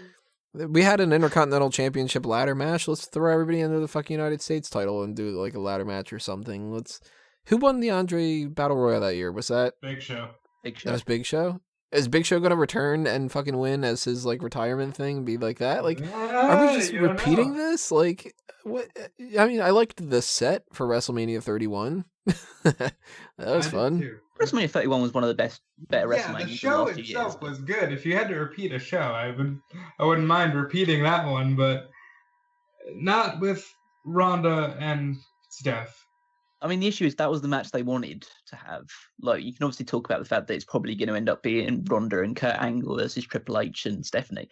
We had an Intercontinental Championship ladder match. Let's throw everybody into the fucking United States title and do like a ladder match or something. Who won the Andre Battle Royal that year? Was that Big Show? Big That Show. was Big Show? Is Big Show going to return and fucking win as his like retirement thing? Be like that? Like, are we just You don't repeating know. this? Like, what? I mean, I liked the set for WrestleMania 31. That was I did fun. too. WrestleMania 31 was one of the better Yeah, WrestleManias the in the show last few years. itself was good. If you had to repeat a show, I wouldn't mind repeating that one, but not with Ronda and Steph. I mean, the issue is that was the match they wanted to have. Like, you can obviously talk about the fact that it's probably going to end up being Ronda and Kurt Angle versus Triple H and Stephanie.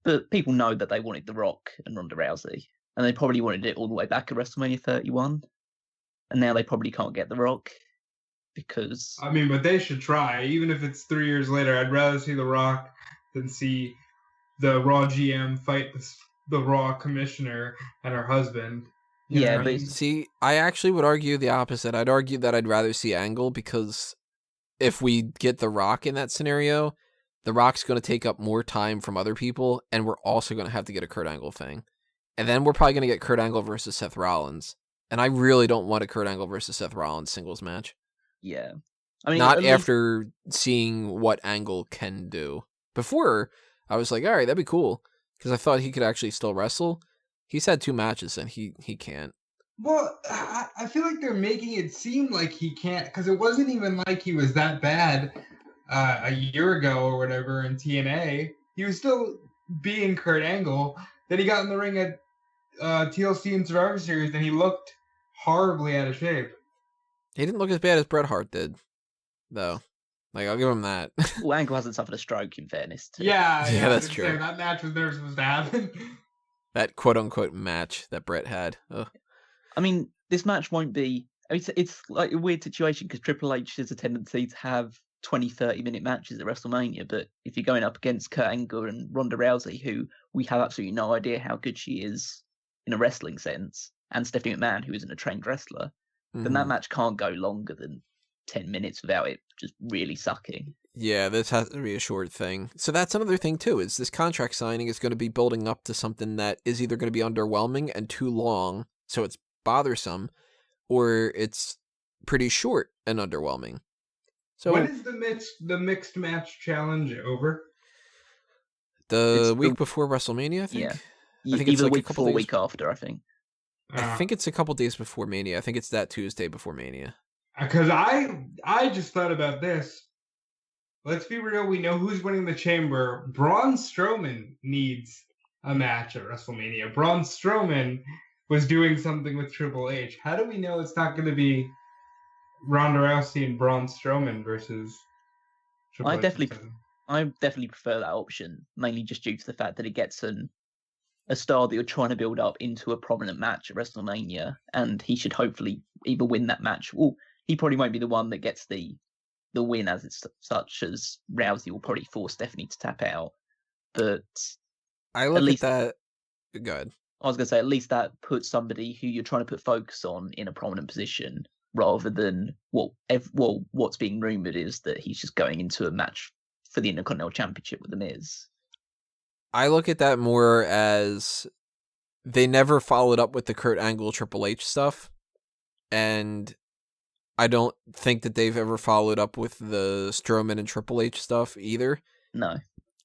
But people know that they wanted The Rock and Ronda Rousey. And they probably wanted it all the way back at WrestleMania 31. And now they probably can't get The Rock because... I mean, but they should try. Even if it's 3 years later, I'd rather see The Rock than see the Raw GM fight the Raw commissioner and her husband. You know Yeah, what I but mean? See, I actually would argue the opposite. I'd argue that I'd rather see Angle because if we get The Rock in that scenario, The Rock's going to take up more time from other people, and we're also going to have to get a Kurt Angle thing. And then we're probably going to get Kurt Angle versus Seth Rollins. And I really don't want a Kurt Angle versus Seth Rollins singles match. Yeah. I mean, Not at least- after seeing what Angle can do. Before, I was like, all right, that'd be cool. Because I thought he could actually still wrestle. He's had 2 matches, and he can't. Well, I feel like they're making it seem like he can't, because it wasn't even like he was that bad a year ago or whatever in TNA. He was still being Kurt Angle. Then he got in the ring at TLC and Survivor Series, and he looked horribly out of shape. He didn't look as bad as Bret Hart did, though. Like, I'll give him that. Well, Angle hasn't suffered a stroke, in fairness. Yeah, that's I was true. gonna say, that match was never supposed to happen. That quote-unquote match that Bret had. Ugh. I mean, this match won't be... I mean, it's like a weird situation because Triple H has a tendency to have 20, 30-minute matches at WrestleMania, but if you're going up against Kurt Angle and Ronda Rousey, who we have absolutely no idea how good she is in a wrestling sense, and Stephanie McMahon, who isn't a trained wrestler, then that match can't go longer than 10 minutes without it just really sucking. Yeah, this has to be a short thing. So that's another thing, too, is this contract signing is going to be building up to something that is either going to be underwhelming and too long, so it's bothersome, or it's pretty short and underwhelming. So when is the mixed match challenge over? the week before WrestleMania, I think? Yeah. I think Either it's the like a week couple before or days- week after, I think. I think it's a couple days before Mania. I think it's that Tuesday before Mania. Because I just thought about this. Let's be real. We know who's winning the Chamber. Braun Strowman needs a match at WrestleMania. Braun Strowman was doing something with Triple H. How do we know it's not going to be Ronda Rousey and Braun Strowman versus Triple I H? definitely prefer that option, mainly just due to the fact that it gets a star that you're trying to build up into a prominent match at WrestleMania, and he should hopefully either win that match. Well, he probably won't be the one that gets the win, as it's such as Rousey will probably force Stephanie to tap out. But I look least- at that... Go ahead. I was going to say, at least that puts somebody who you're trying to put focus on in a prominent position, rather than what's being rumoured is that he's just going into a match for the Intercontinental Championship with The Miz. I look at that more as they never followed up with the Kurt Angle Triple H stuff, and I don't think that they've ever followed up with the Strowman and Triple H stuff either. No.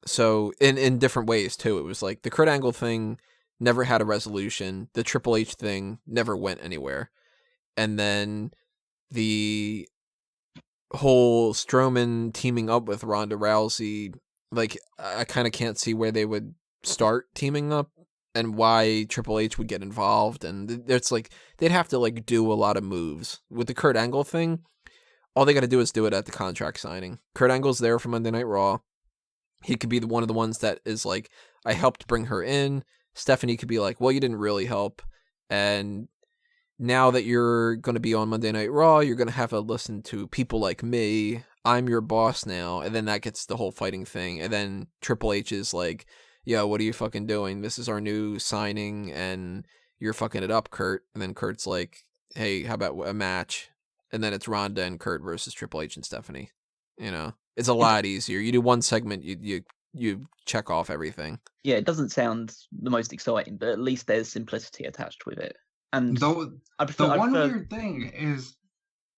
So in different ways too. It was like the Kurt Angle thing never had a resolution. The Triple H thing never went anywhere. And then the whole Strowman teaming up with Ronda Rousey, like, I kind of can't see where they would start teaming up and why Triple H would get involved. And it's like, they'd have to like do a lot of moves. With the Kurt Angle thing, all they got to do is do it at the contract signing. Kurt Angle's there for Monday Night Raw. He could be one of the ones that is like, I helped bring her in. Stephanie could be like, well, you didn't really help. And now that you're going to be on Monday Night Raw, you're going to have to listen to people like me. I'm your boss now. And then that gets the whole fighting thing. And then Triple H is like, yo, what are you fucking doing? This is our new signing and you're fucking it up, Kurt. And then Kurt's like, hey, how about a match? And then it's Ronda and Kurt versus Triple H and Stephanie. You know, it's a lot easier. You do one segment, you you check off everything. Yeah, it doesn't sound the most exciting, but at least there's simplicity attached with it. And The one weird thing is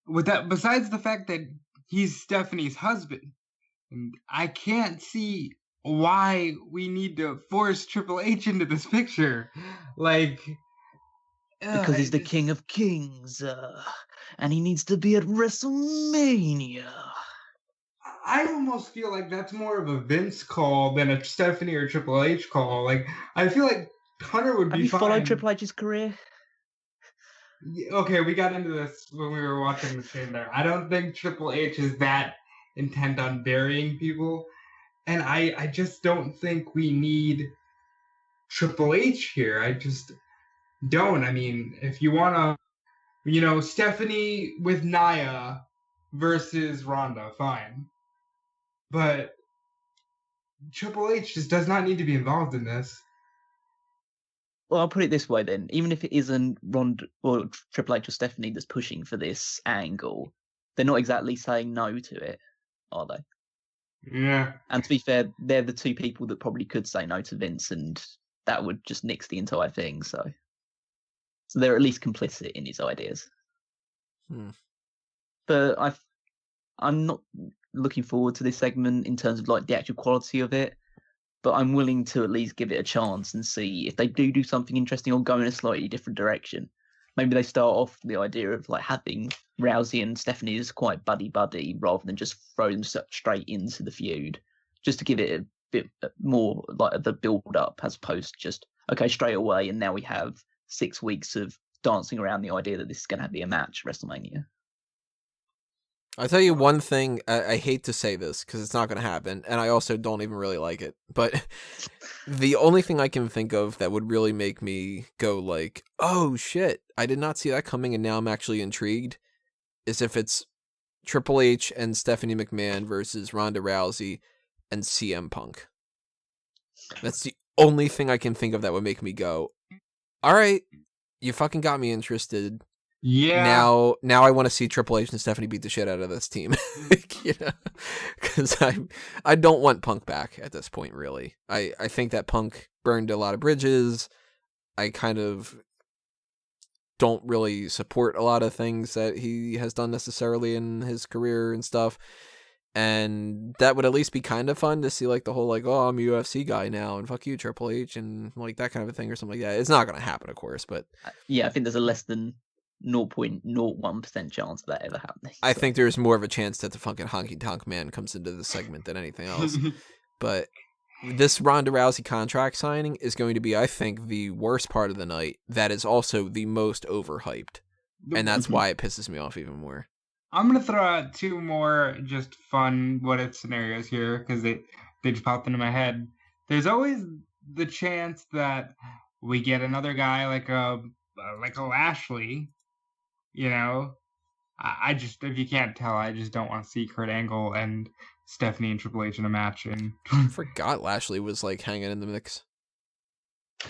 with that, besides the fact that he's Stephanie's husband, and I can't see why we need to force Triple H into this picture. Like, because he's the king of kings, and he needs to be at WrestleMania. I almost feel like that's more of a Vince call than a Stephanie or Triple H call. Like, I feel like Hunter would be fine. Have you followed Triple H's career? Okay, we got into this when we were watching the stream there. I don't think Triple H is that intent on burying people. And I just don't think we need Triple H here. I just don't. I mean, if you want to, Stephanie with Nia versus Ronda, fine. But Triple H just does not need to be involved in this. Well, I'll put it this way then. Even if it isn't Ronda or Triple H or Stephanie that's pushing for this angle, they're not exactly saying no to it, are they? Yeah. And to be fair, they're the two people that probably could say no to Vince, and that would just nix the entire thing. So they're at least complicit in his ideas. But I'm not looking forward to this segment in terms of like the actual quality of it. But I'm willing to at least give it a chance and see if they do something interesting or go in a slightly different direction. Maybe they start off the idea of like having Rousey and Stephanie as quite buddy rather than just throw them straight into the feud, just to give it a bit more like the build up as opposed to just, okay, straight away. And now we have 6 weeks of dancing around the idea that this is going to be a match at WrestleMania. I'll tell you one thing, I hate to say this because it's not going to happen, and I also don't even really like it, but the only thing I can think of that would really make me go like, oh shit, I did not see that coming and now I'm actually intrigued, is if it's Triple H and Stephanie McMahon versus Ronda Rousey and CM Punk. That's the only thing I can think of that would make me go, all right, you fucking got me interested. Yeah. Now I want to see Triple H and Stephanie beat the shit out of this team, because I don't want Punk back at this point. Really, I think that Punk burned a lot of bridges. I kind of don't really support a lot of things that he has done necessarily in his career and stuff. And that would at least be kind of fun to see, like the whole like, oh, I'm a UFC guy now and fuck you, Triple H, and like that kind of a thing or something like that. It's not going to happen, of course, but yeah, I think there's a less than 0.01% chance of that ever happening. I think there's more of a chance that the fucking honky tonk man comes into the segment than anything else. But this Ronda Rousey contract signing is going to be, I think, the worst part of the night. That is also the most overhyped. And that's why it pisses me off even more. I'm going to throw out 2 more just fun what if scenarios here because they just popped into my head. There's always the chance that we get another guy like a Lashley. I just, if you can't tell, I just don't want to see Kurt Angle and Stephanie and Triple H in a match. And I forgot Lashley was like hanging in the mix.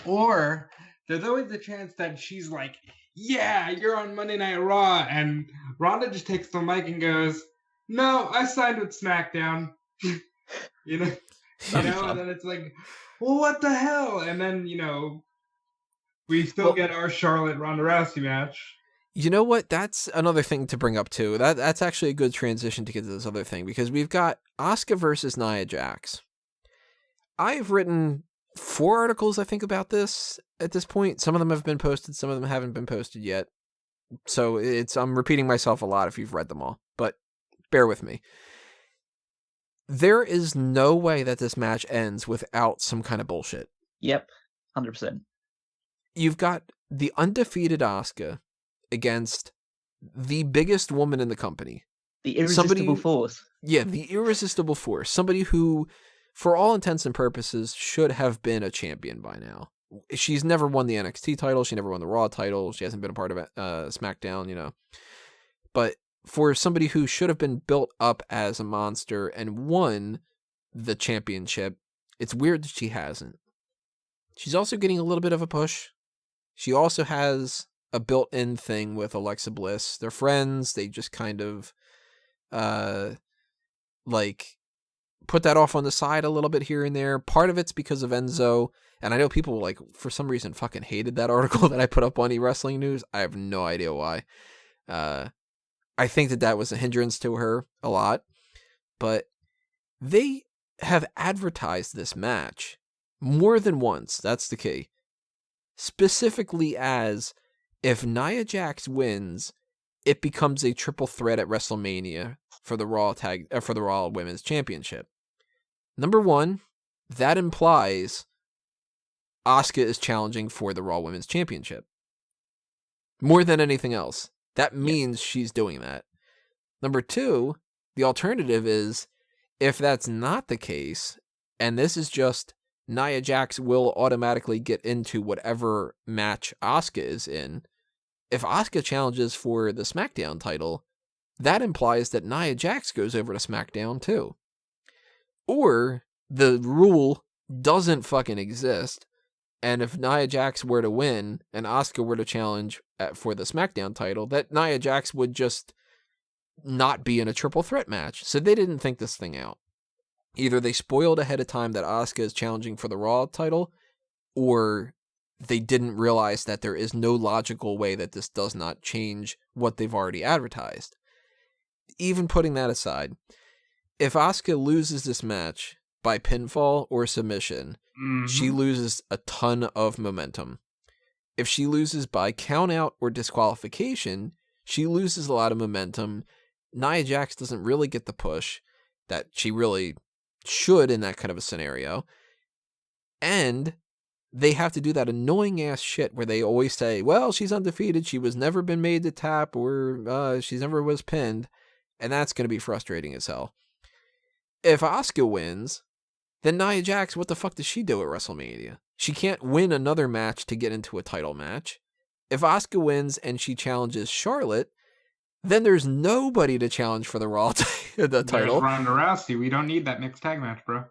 Or there's always the chance that she's like, yeah, you're on Monday Night Raw. And Ronda just takes the mic and goes, no, I signed with SmackDown. And then it's like, well, what the hell? And then, we still get our Charlotte Ronda Rousey match. You know what? That's another thing to bring up too. That's actually a good transition to get to this other thing because we've got Asuka versus Nia Jax. I've written 4 articles, I think, about this at this point. Some of them have been posted, some of them haven't been posted yet. So I'm repeating myself a lot if you've read them all, but bear with me. There is no way that this match ends without some kind of bullshit. Yep, 100%. You've got the undefeated Asuka against the biggest woman in the company. The irresistible force. Yeah, the irresistible force. Somebody who, for all intents and purposes, should have been a champion by now. She's never won the NXT title. She never won the Raw title. She hasn't been a part of SmackDown, But for somebody who should have been built up as a monster and won the championship, it's weird that she hasn't. She's also getting a little bit of a push. She also has a built-in thing with Alexa Bliss. They're friends. They just kind of, put that off on the side a little bit here and there. Part of it's because of Enzo. And I know people, like, for some reason fucking hated that article that I put up on eWrestling News. I have no idea why. I think that was a hindrance to her a lot. But they have advertised this match more than once. That's the key. Specifically as if Nia Jax wins, it becomes a triple threat at WrestleMania for the Raw Women's Championship. Number one, that implies Asuka is challenging for the Raw Women's Championship. More than anything else. That means she's doing that. Number two, the alternative is, if that's not the case, and this is just Nia Jax will automatically get into whatever match Asuka is in, if Asuka challenges for the SmackDown title, that implies that Nia Jax goes over to SmackDown too. Or the rule doesn't fucking exist, and if Nia Jax were to win and Asuka were to challenge for the SmackDown title, that Nia Jax would just not be in a triple threat match. So they didn't think this thing out. Either they spoiled ahead of time that Asuka is challenging for the Raw title, or they didn't realize that there is no logical way that this does not change what they've already advertised. Even putting that aside, if Asuka loses this match by pinfall or submission, she loses a ton of momentum. If she loses by countout or disqualification, she loses a lot of momentum. Nia Jax doesn't really get the push that she really should in that kind of a scenario. And they have to do that annoying ass shit where they always say, well, she's undefeated, she was never been made to tap, or she's never was pinned. And that's going to be frustrating as hell. If Asuka wins, then Nia Jax, what the fuck does she do at WrestleMania? She can't win another match to get into a title match. If Asuka wins and she challenges Charlotte, then there's nobody to challenge for the Raw the title. There's Ronda Rousey. We don't need that mixed tag match, bro.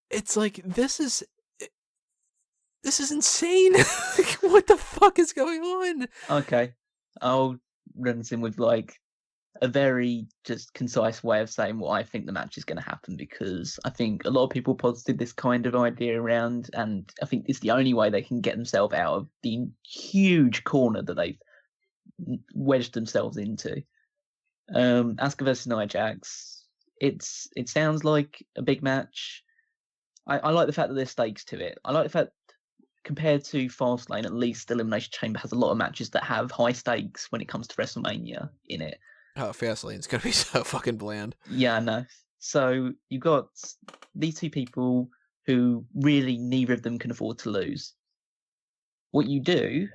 It's like, this is insane. Like, what the fuck is going on? Okay, I'll run this in with like a very just concise way of saying what I think the match is going to happen, because I think a lot of people posited this kind of idea around, and I think it's the only way they can get themselves out of the huge corner that they've wedged themselves into. Asuka versus Nia Jax. It sounds like a big match. I like the fact that there's stakes to it. I like the fact, compared to Fastlane, at least Elimination Chamber has a lot of matches that have high stakes when it comes to WrestleMania in it. Oh, Fastlane's gonna be so fucking bland. Yeah, I know. So you've got these two people who really neither of them can afford to lose. What you do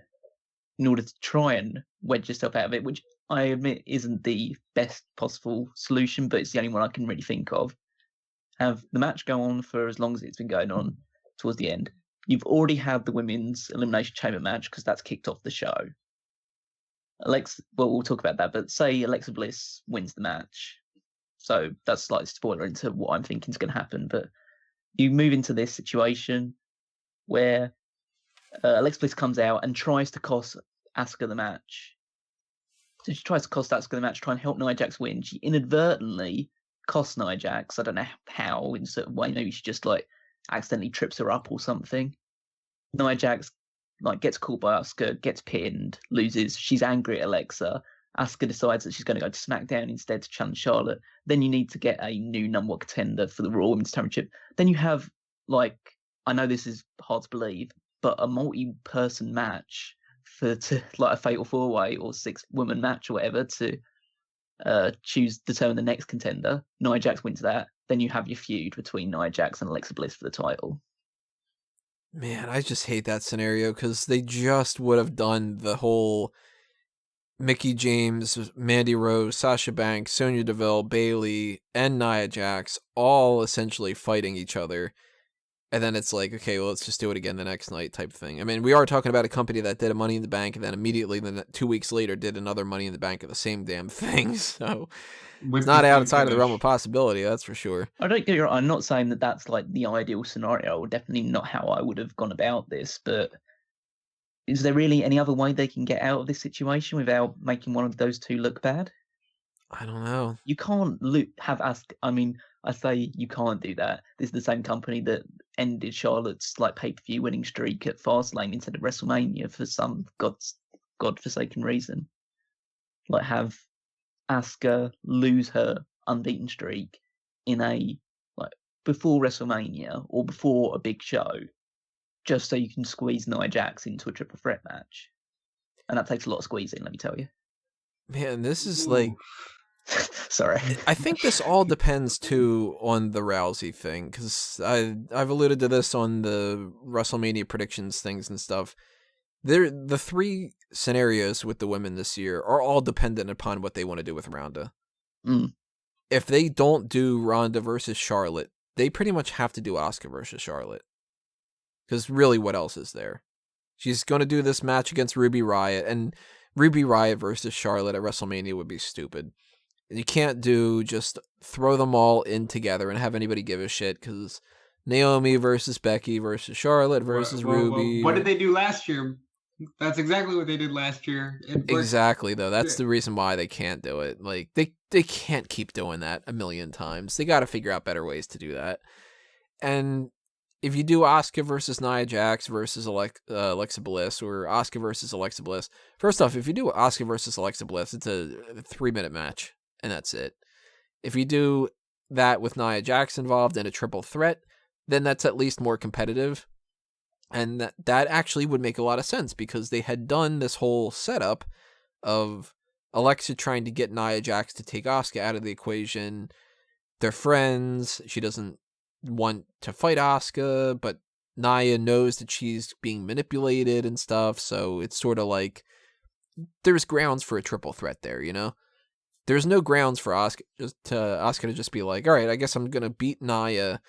in order to try and wedge yourself out of it, which I admit isn't the best possible solution, but it's the only one I can really think of, have the match go on for as long as it's been going on towards the end. You've already had the women's Elimination Chamber match because that's kicked off the show. We'll talk about that, but say Alexa Bliss wins the match. So that's a slight spoiler into what I'm thinking is going to happen. But you move into this situation where Alexa Bliss comes out and tries to cost Asuka the match. So she tries to cost Asuka the match, try and help Nia Jax win. She inadvertently costs Nia Jax. I don't know how, in a certain way. Maybe she just like accidentally trips her up or something. Nia Jax gets caught by Asuka, gets pinned, loses. She's angry at Alexa. Asuka decides that she's going to go to SmackDown instead to challenge Charlotte. Then you need to get a new number one contender for the Raw Women's Championship. Then you have, I know this is hard to believe, but a multi-person match to a fatal four-way or six-woman match or whatever to determine the next contender. Nia Jax wins that. Then you have your feud between Nia Jax and Alexa Bliss for the title. Man, I just hate that scenario because they just would have done the whole Mickie James, Mandy Rose, Sasha Banks, Sonya Deville, Bayley, and Nia Jax all essentially fighting each other. And then it's like, okay, well, let's just do it again the next night type thing. I mean, we are talking about a company that did a Money in the Bank and then immediately 2 weeks later did another Money in the Bank of the same damn thing. So it's not outside of the realm of possibility, that's for sure. I don't get you wrong. I'm not saying that that's like the ideal scenario, or definitely not how I would have gone about this, but is there really any other way they can get out of this situation without making one of those two look bad? I don't know. You can't have Asuka. I mean, I say you can't do that. This is the same company that ended Charlotte's like pay-per-view winning streak at Fastlane instead of WrestleMania for some godforsaken reason. Like have Asuka lose her unbeaten streak in a like before WrestleMania or before a big show, just so you can squeeze Nia Jax into a triple threat match, and that takes a lot of squeezing. Let me tell you. Man, this is like. Sorry. I think this all depends too on the Rousey thing, because I've alluded to this on the WrestleMania predictions things and stuff. The three scenarios with the women this year are all dependent upon what they want to do with Ronda. Mm. If they don't do Ronda versus Charlotte, they pretty much have to do Asuka versus Charlotte. Because really, what else is there? She's going to do this match against Ruby Riott, and Ruby Riott versus Charlotte at WrestleMania would be stupid. You can't just throw them all in together and have anybody give a shit, because Naomi versus Becky versus Charlotte versus Ruby. What did they do last year? That's exactly what they did last year. Exactly, though. That's the reason why they can't do it. Like, they can't keep doing that a million times. They got to figure out better ways to do that. And if you do Asuka versus Nia Jax versus Alexa Bliss, or Asuka versus Alexa Bliss, first off, if you do Asuka versus Alexa Bliss, it's a 3-minute match. And that's it. If you do that with Nia Jax involved in a triple threat, then that's at least more competitive. And that actually would make a lot of sense, because they had done this whole setup of Alexa trying to get Nia Jax to take Asuka out of the equation. They're friends. She doesn't want to fight Asuka, but Nia knows that she's being manipulated and stuff. So it's sort of like there's grounds for a triple threat there, you know? There's no grounds for Asuka to just be like, all right, I guess I'm going to beat Nia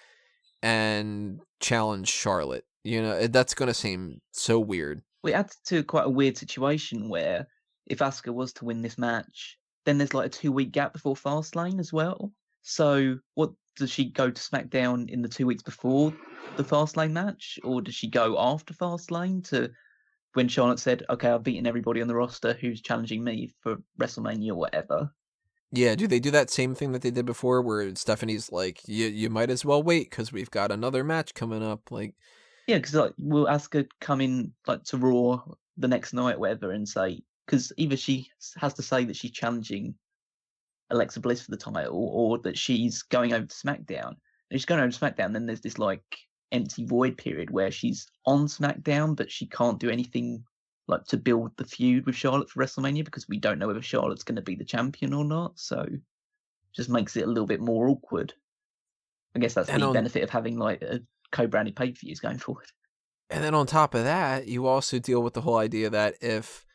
and challenge Charlotte. You know, that's going to seem so weird. We add to quite a weird situation where if Asuka was to win this match, then there's like a 2-week gap before Fastlane as well. So what, does she go to SmackDown in the 2 weeks before the Fastlane match? Or does she go after Fastlane to when Charlotte said, okay, I've beaten everybody on the roster who's challenging me for WrestleMania or whatever? Yeah, do they do that same thing that they did before, where Stephanie's like, you might as well wait because we've got another match coming up? Like, yeah, because like, will Asuka come in like to Raw the next night, whatever, and say, because either she has to say that she's challenging Alexa Bliss for the title, or that she's going over to SmackDown. And if she's going over to SmackDown, then there's this like empty void period where she's on SmackDown, but she can't do anything like to build the feud with Charlotte for WrestleMania, because we don't know whether Charlotte's going to be the champion or not. So just makes it a little bit more awkward. I guess that's the benefit of having like a co-branded pay-per-views going forward. And then on top of that, you also deal with the whole idea that if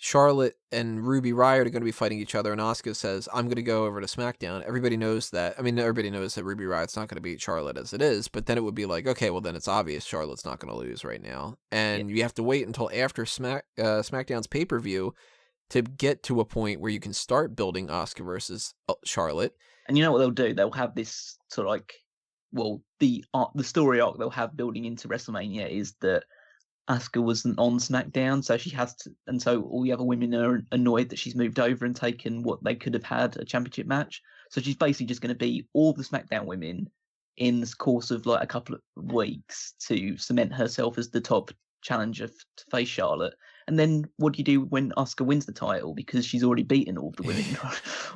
Charlotte and Ruby Riott are going to be fighting each other, and Asuka says, I'm going to go over to SmackDown, everybody knows that. I mean, everybody knows that Ruby Riott's not going to beat Charlotte as it is, but then it would be like, okay, well, then it's obvious Charlotte's not going to lose right now. And you have to wait until after SmackDown's pay-per-view to get to a point where you can start building Asuka versus Charlotte. And you know what they'll do? They'll have this sort of like, well, the story arc they'll have building into WrestleMania is that Asuka wasn't on SmackDown, so she has to, and so all the other women are annoyed that she's moved over and taken what they could have had a championship match. So she's basically just going to be all the SmackDown women in the course of like a couple of weeks to cement herself as the top challenger to face Charlotte. And then what do you do when Asuka wins the title, because she's already beaten all the women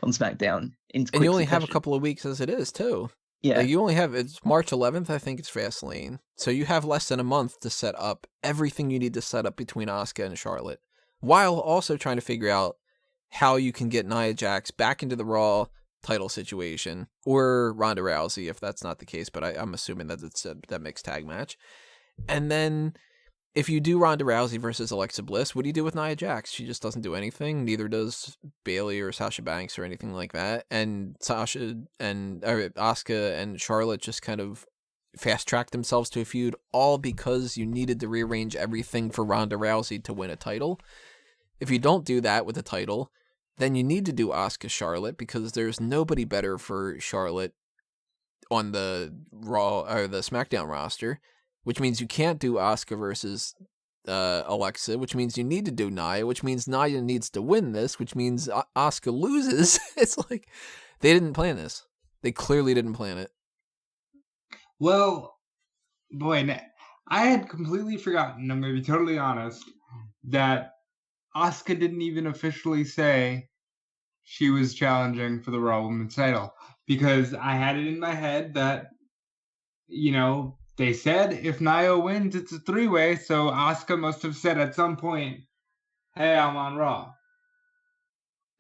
on SmackDown? And you only have a couple of weeks as it is too. Yeah, like you only have, it's March 11th, I think it's Fastlane. So you have less than a month to set up everything you need to set up between Asuka and Charlotte, while also trying to figure out how you can get Nia Jax back into the Raw title situation, or Ronda Rousey if that's not the case, but I'm assuming that it's that mixed tag match. And then if you do Ronda Rousey versus Alexa Bliss, what do you do with Nia Jax? She just doesn't do anything. Neither does Bayley or Sasha Banks or anything like that. And Asuka and Charlotte just kind of fast-tracked themselves to a feud, all because you needed to rearrange everything for Ronda Rousey to win a title. If you don't do that with a title, then you need to do Asuka Charlotte, because there's nobody better for Charlotte on the Raw or the SmackDown roster. Which means you can't do Asuka versus Alexa, which means you need to do Nia, which means Nia needs to win this, which means Asuka loses. It's like they didn't plan this. They clearly didn't plan it. Well, boy, I had completely forgotten, I'm going to be totally honest, that Asuka didn't even officially say she was challenging for the Raw Women's title. Because I had it in my head that, they said if Nia wins, it's a three-way, so Asuka must have said at some point, hey, I'm on Raw.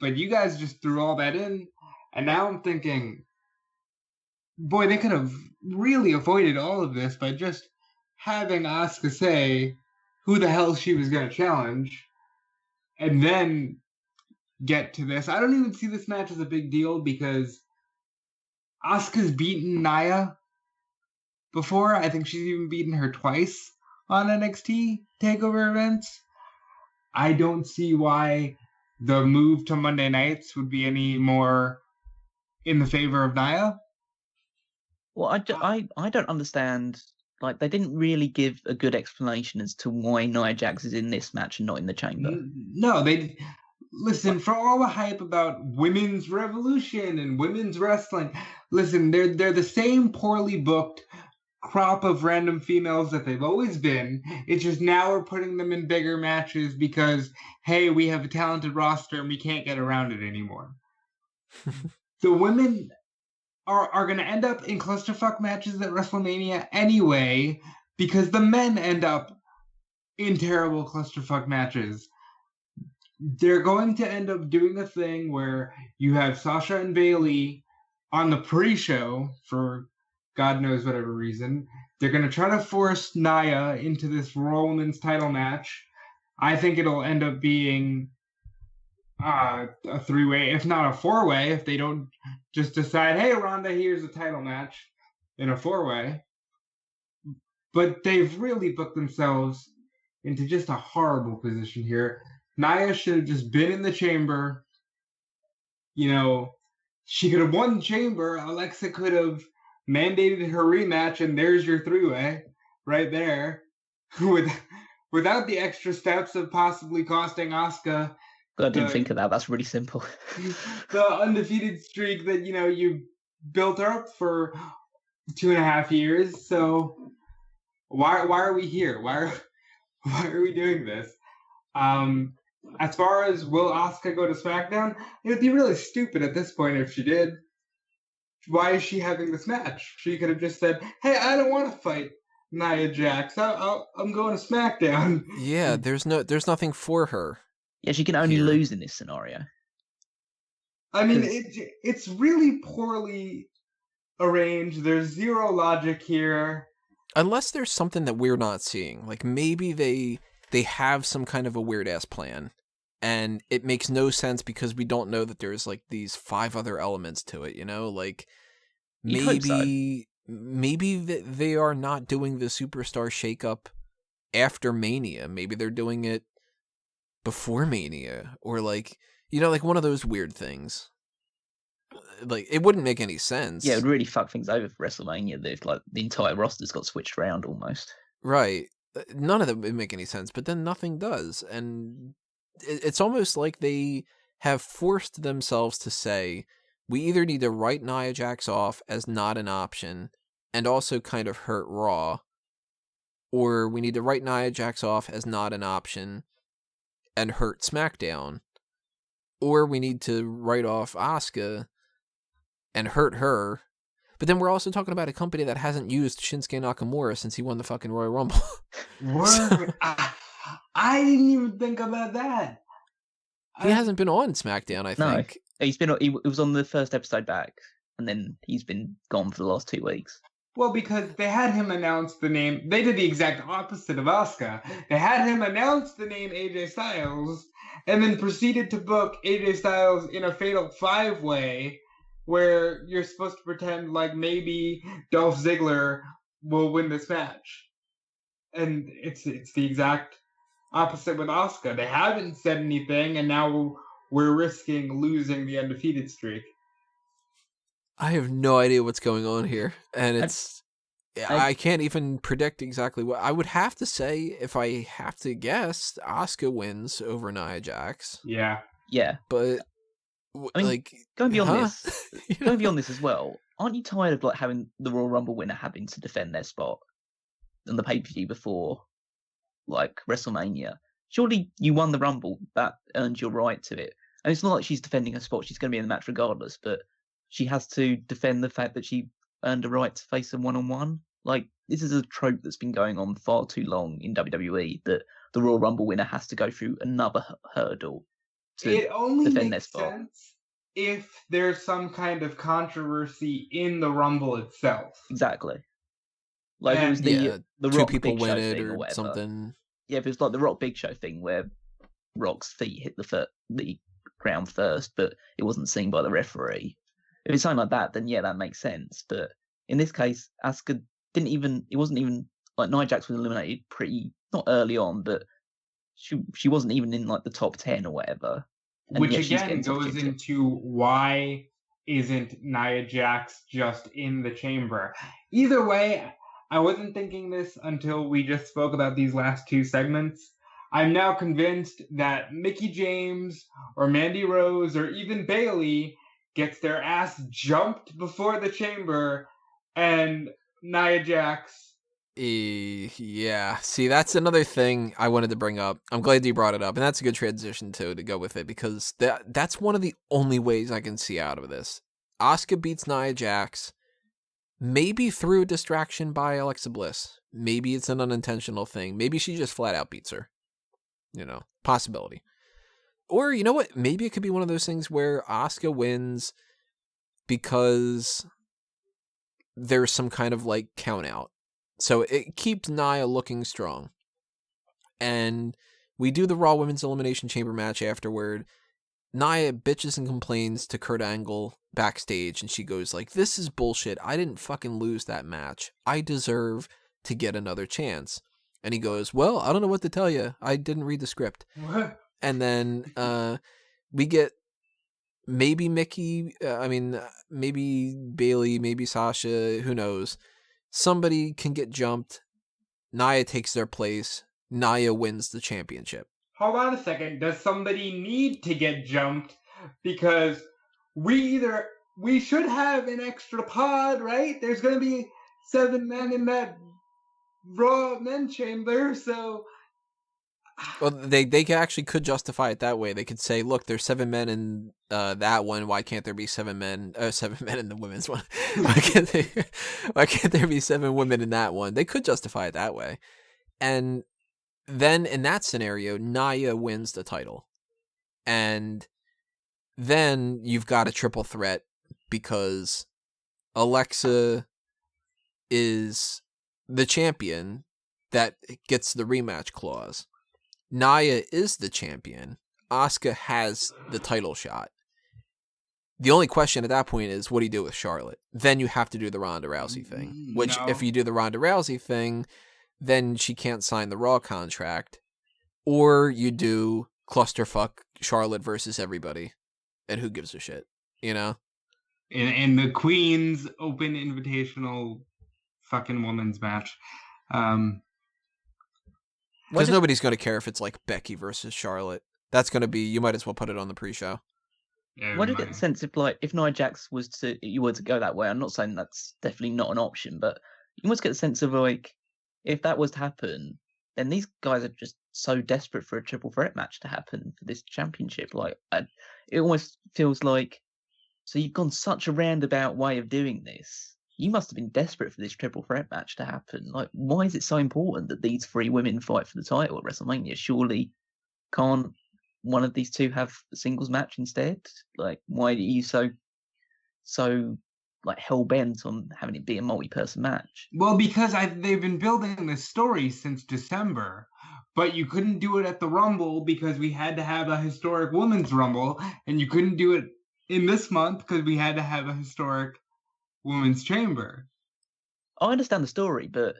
But you guys just threw all that in, and now I'm thinking, boy, they could have really avoided all of this by just having Asuka say who the hell she was going to challenge, and then get to this. I don't even see this match as a big deal because Asuka's beaten Nia before. I think she's even beaten her twice on NXT TakeOver events. I don't see why the move to Monday nights would be any more in the favor of Nia. Well, I don't understand. Like, they didn't really give a good explanation as to why Nia Jax is in this match and not in the chamber. No, they... Listen, for all the hype about women's revolution and women's wrestling, listen, they're the same poorly booked crop of random females that they've always been. It's just now we're putting them in bigger matches because, hey, we have a talented roster and we can't get around it anymore. The women are going to end up in clusterfuck matches at WrestleMania anyway because the men end up in terrible clusterfuck matches. They're going to end up doing a thing where you have Sasha and Bayley on the pre-show for God knows whatever reason. They're going to try to force Nia into this Raw Women's title match. I think it'll end up being a three-way, if not a four-way, if they don't just decide, hey, Ronda, here's a title match in a four-way. But they've really booked themselves into just a horrible position here. Nia should have just been in the chamber. She could have won the chamber. Alexa could have mandated her rematch, and there's your three-way right there. Without the extra steps of possibly costing Asuka. I didn't think of that. That's really simple. The undefeated streak that, you built up for 2.5 years. So why are we here? Why are we doing this? As far as will Asuka go to SmackDown, it would be really stupid at this point if she did. Why is she having this match? She could have just said, hey, I don't want to fight Nia Jax. I'm going to SmackDown. Yeah, there's nothing for her. Yeah, she can only lose in this scenario. I mean, it's really poorly arranged. There's zero logic here. Unless there's something that we're not seeing. Like, maybe they have some kind of a weird-ass plan, and it makes no sense because we don't know that there's, like, these 5 other elements to it, Like, maybe they are not doing the Superstar shakeup after Mania. Maybe they're doing it before Mania, or, like, like one of those weird things. Like, it wouldn't make any sense. Yeah, it would really fuck things over for WrestleMania if, like, the entire roster's got switched around almost. Right. None of them would make any sense, but then nothing does. And it's almost like they have forced themselves to say, we either need to write Nia Jax off as not an option and also kind of hurt Raw, or we need to write Nia Jax off as not an option and hurt SmackDown, or we need to write off Asuka and hurt her. But then we're also talking about a company that hasn't used Shinsuke Nakamura since he won the fucking Royal Rumble. Word. I didn't even think about that. He hasn't been on SmackDown, I think. No, he was on the first episode back, and then he's been gone for the last 2 weeks. Well, because they had him announce the name. They did the exact opposite of Asuka. They had him announce the name AJ Styles, and then proceeded to book AJ Styles in a Fatal 5-Way, where you're supposed to pretend like maybe Dolph Ziggler will win this match. And it's the exact opposite with Asuka. They haven't said anything, and now we're risking losing the undefeated streak. I have no idea what's going on here, and it's I can't even predict exactly what I would have to say. If I have to guess, Asuka wins over Nia Jax. Yeah. Yeah. But I mean, like going beyond huh? this, going beyond this as well, aren't you tired of like having the Royal Rumble winner having to defend their spot on the pay-per-view before like WrestleMania? Surely you won the Rumble, that earned your right to it. And it's not like she's defending her spot, she's going to be in the match regardless, but she has to defend the fact that she earned a right to face them one-on-one. Like, this is a trope that's been going on far too long in WWE, that the Royal Rumble winner has to go through another hurdle to It only defend their makes spot. sense if there's some kind of controversy in the Rumble itself. Exactly. Like, if it was yeah, the two Rock people Big win Show it thing or or whatever. something. Yeah, if it was like the Rock Big Show thing where Rock's feet hit the ground first, but it wasn't seen by the referee. If it's something like that, then yeah, that makes sense. But in this case, Asuka it wasn't even, like, Nia Jax was eliminated not early on, but she wasn't even in like the top 10 or whatever. And Which yet she's again getting goes subjected. into why isn't Nia Jax just in the chamber? Either way, I wasn't thinking this until we just spoke about these last two segments. I'm now convinced that Mickie James or Mandy Rose or even Bayley gets their ass jumped before the chamber, and Nia Jax. Yeah. See, that's another thing I wanted to bring up. I'm glad you brought it up, and that's a good transition to go with it, because that's one of the only ways I can see out of this. Asuka beats Nia Jax, maybe through a distraction by Alexa Bliss. Maybe it's an unintentional thing. Maybe she just flat out beats her. Possibility. Or, you know what? Maybe it could be one of those things where Asuka wins because there's some kind of like count out. So it keeps Nia looking strong. And we do the Raw Women's Elimination Chamber match afterward. Nia bitches and complains to Kurt Angle backstage, and she goes like, "This is bullshit. I didn't fucking lose that match. I deserve to get another chance." And he goes, "Well, I don't know what to tell you. I didn't read the script." And then we get maybe Mickie, maybe Bayley, maybe Sasha, who knows. Somebody can get jumped. Nia takes their place. Nia wins the championship. Hold on a second. Does somebody need to get jumped? Because we should have an extra pod, right? There's going to be 7 men in that Raw men chamber, so... Well, they actually could justify it that way. They could say, "Look, there's 7 men in that one. Why can't there be 7 men? 7 men in the women's one. Why can't there be 7 women in that one?" They could justify it that way. And then in that scenario, Nia wins the title, and then you've got a triple threat because Alexa is the champion that gets the rematch clause. Nia is the champion. Asuka has the title shot. The only question at that point is, what do you do with Charlotte? Then you have to do the Ronda Rousey thing. Which, if you do the Ronda Rousey thing, then she can't sign the Raw contract. Or you do clusterfuck Charlotte versus everybody. And who gives a shit? You know? In the Queen's Open Invitational fucking women's match. Because nobody's going to care if it's like Becky versus Charlotte. That's going to be, you might as well put it on the pre-show. Yeah, Why do you get the sense if Nia Jax were to go that way? I'm not saying that's definitely not an option, but you must get the sense of like, if that was to happen, then these guys are just so desperate for a triple threat match to happen for this championship. Like, it almost feels like, so you've gone such a roundabout way of doing this. You must have been desperate for this triple threat match to happen. Like, why is it so important that these 3 women fight for the title at WrestleMania? Surely can't one of these two have a singles match instead? Like, why are you so like hell bent on having it be a multi-person match? Well, because they've been building this story since December, but you couldn't do it at the Rumble because we had to have a historic women's Rumble, and you couldn't do it in this month because we had to have a historic women's chamber. I understand the story, but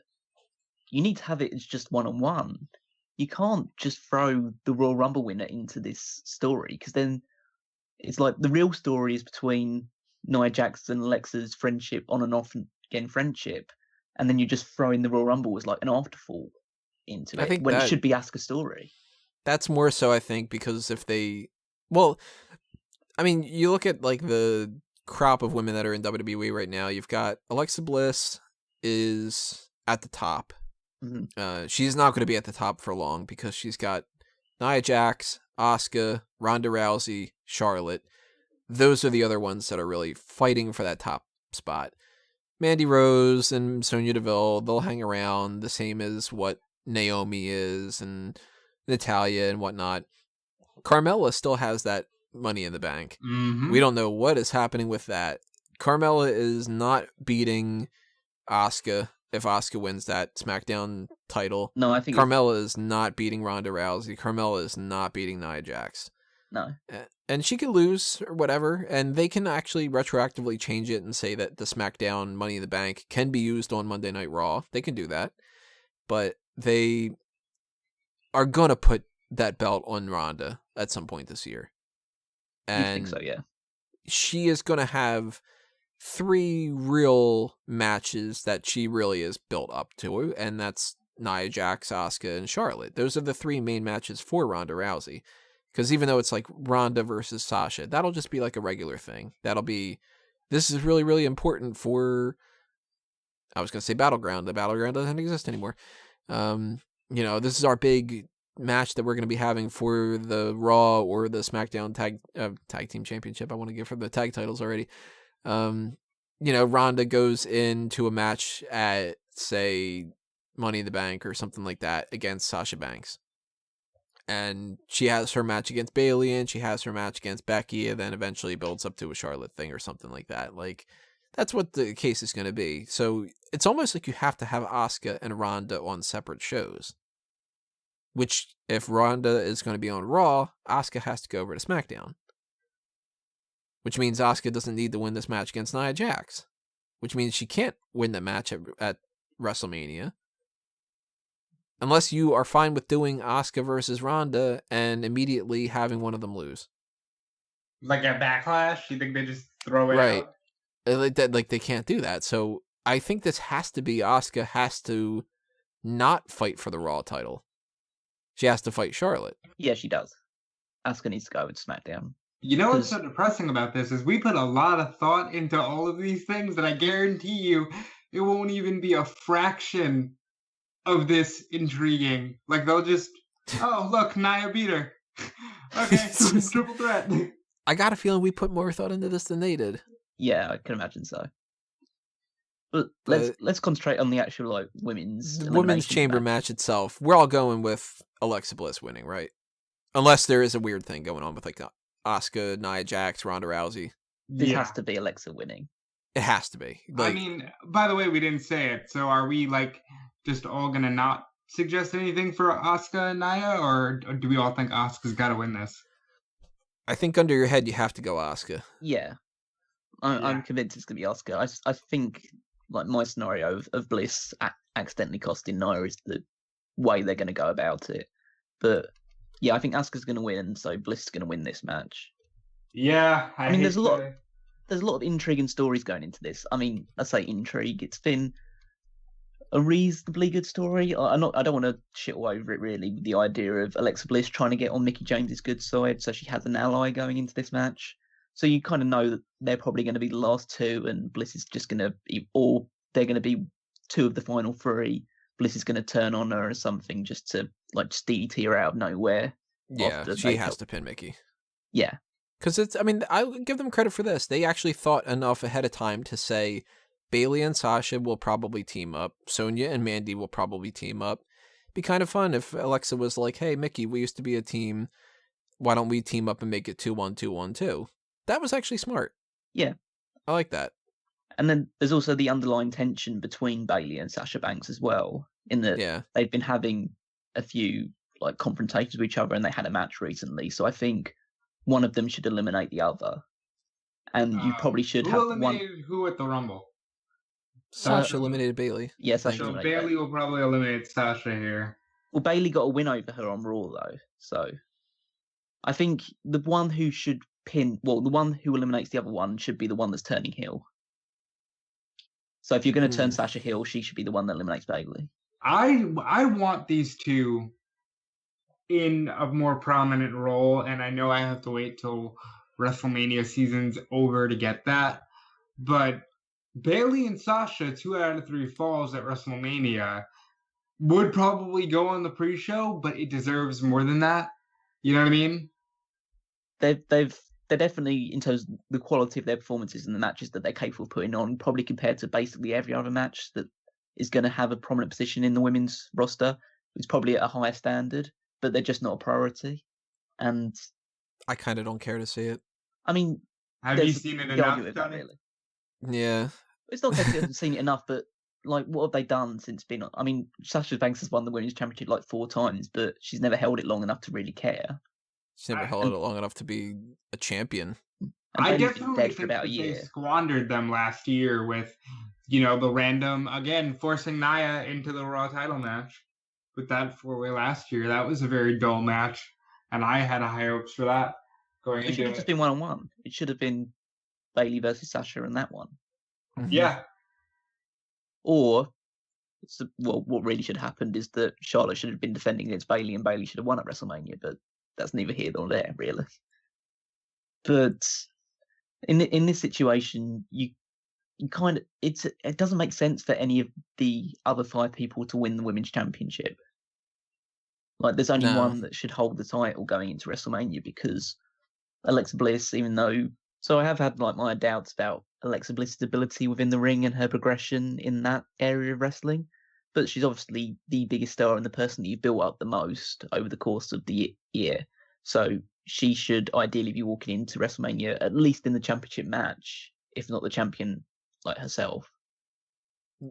you need to have it as just one-on-one. You can't just throw the Royal Rumble winner into this story, because then it's like the real story is between Nia Jax and Alexa's friendship, on and off again friendship, and then you just throw in the Royal Rumble as like an afterthought into I it, think when that it should be Asuka's story. that's more so, I think, because if they, well, I mean, you look at like the crop of women that are in WWE right now. You've got Alexa Bliss is at the top. Mm-hmm. She's not going to be at the top for long because she's got Nia Jax, Asuka, Ronda Rousey, Charlotte. Those are the other ones that are really fighting for that top spot. Mandy Rose and Sonya Deville, they'll hang around the same as what Naomi is and Natalya and whatnot. Carmella still has that Money in the Bank. Mm-hmm. We don't know what is happening with that. Carmella is not beating Asuka if Asuka wins that SmackDown title. No, I think Carmella is not beating Ronda Rousey. Carmella is not beating Nia Jax. No. And she can lose or whatever, and they can actually retroactively change it and say that the SmackDown Money in the Bank can be used on Monday Night Raw. They can do that. But they are going to put that belt on Ronda at some point this year. And you think so, yeah. She is going to have 3 real matches that she really is built up to, and that's Nia Jax, Asuka, and Charlotte. Those are the 3 main matches for Ronda Rousey. Because even though it's like Ronda versus Sasha, that'll just be like a regular thing. That'll be, this is really, really important for, I was going to say Battleground. The Battleground doesn't exist anymore. This is our big match that we're going to be having for the Raw or the SmackDown Tag Team Championship. I want to give her the tag titles already. Ronda goes into a match at, say, Money in the Bank or something like that against Sasha Banks. And she has her match against Bayley, and she has her match against Becky, and then eventually builds up to a Charlotte thing or something like that. Like, that's what the case is going to be. So it's almost like you have to have Asuka and Ronda on separate shows. Which, if Ronda is going to be on Raw, Asuka has to go over to SmackDown. Which means Asuka doesn't need to win this match against Nia Jax. Which means she can't win the match at WrestleMania. Unless you are fine with doing Asuka versus Ronda and immediately having one of them lose. Like at Backlash? You think they just throw it Right. out? Like they can't do that. So I think this has to be Asuka has to not fight for the Raw title. She has to fight Charlotte. Yeah, she does. Asuka needs to go with SmackDown. You know what's so depressing about this is we put a lot of thought into all of these things, and I guarantee you it won't even be a fraction of this intriguing. Like, they'll just, oh, look, Nia beat her. Okay, triple threat. I got a feeling we put more thought into this than they did. Yeah, I can imagine so. But let's concentrate on the actual like women's chamber match itself. We're all going with Alexa Bliss winning, right? Unless there is a weird thing going on with like Asuka, Nia Jax, Ronda Rousey. This has to be Alexa winning. It has to be. Like, I mean, by the way, we didn't say it. So are we like just all gonna not suggest anything for Asuka and Nia, or do we all think Asuka's got to win this? I think under your head you have to go Asuka. Yeah, I'm convinced it's gonna be Asuka. I think like my scenario of Bliss accidentally costing Nia is the way they're gonna go about it. But yeah, I think Asuka's gonna win, so Bliss is gonna win this match. Yeah, I mean, there's a lot of intrigue and stories going into this. I mean, I say intrigue. It's been a reasonably good story. I don't want to shit all over it really. With the idea of Alexa Bliss trying to get on Mickie James's good side, so she has an ally going into this match. So you kind of know that they're probably going to be the last 2, and Bliss is just going to be, or they're going to be 2 of the final 3. Bliss is going to turn on her or something just to like just DDT her out of nowhere. Yeah, she has to pin Mickie. Yeah. Because I give them credit for this. They actually thought enough ahead of time to say Bayley and Sasha will probably team up. Sonya and Mandy will probably team up. Be kind of fun if Alexa was like, hey, Mickie, we used to be a team. Why don't we team up and make it 2-1-2-1-2? That was actually smart. Yeah. I like that. And then there's also the underlying tension between Bayley and Sasha Banks as well, in that they've been having a few like confrontations with each other, and they had a match recently. So I think one of them should eliminate the other, and you probably should have one. Who at the Rumble? Sasha eliminated Bayley. Yes, so Bayley will probably eliminate Sasha here. Well, Bayley got a win over her on Raw though, so I think the one who should the one who eliminates the other one should be the one that's turning heel. So if you're going to turn Sasha heel, she should be the one that eliminates Bayley. I want these two in a more prominent role, and I know I have to wait till WrestleMania season's over to get that. But Bayley and Sasha, 2 out of 3 falls at WrestleMania, would probably go on the pre-show, but it deserves more than that. You know what I mean? They're definitely, in terms of the quality of their performances and the matches that they're capable of putting on, probably compared to basically every other match that is going to have a prominent position in the women's roster, it's probably at a higher standard, but they're just not a priority. And I kind of don't care to see it. I mean, have you seen it enough? Really. Yeah, it's not that I haven't seen it enough, but like, what have they done since being on? I mean, Sasha Banks has won the women's championship like 4 times, but she's never held it long enough to really care. She's never held it long enough to be a champion. I definitely think that they squandered them last year with, the random, again, forcing Nia into the Raw title match with that 4-way last year. That was a very dull match, and I had high hopes for that going into it. It should have just been 1-on-1. It should have been Bayley versus Sasha and that one. Yeah. Or, what really should have happened is that Charlotte should have been defending against Bayley and Bayley should have won at WrestleMania, but that's neither here nor there, really. But in this situation, you kind of it doesn't make sense for any of the other 5 people to win the women's championship. Like, there's only one that should hold the title going into WrestleMania, because Alexa Bliss, even though, so I have had like my doubts about Alexa Bliss's ability within the ring and her progression in that area of wrestling, but she's obviously the biggest star and the person that you've built up the most over the course of the year. So she should ideally be walking into WrestleMania at least in the championship match, if not the champion like herself.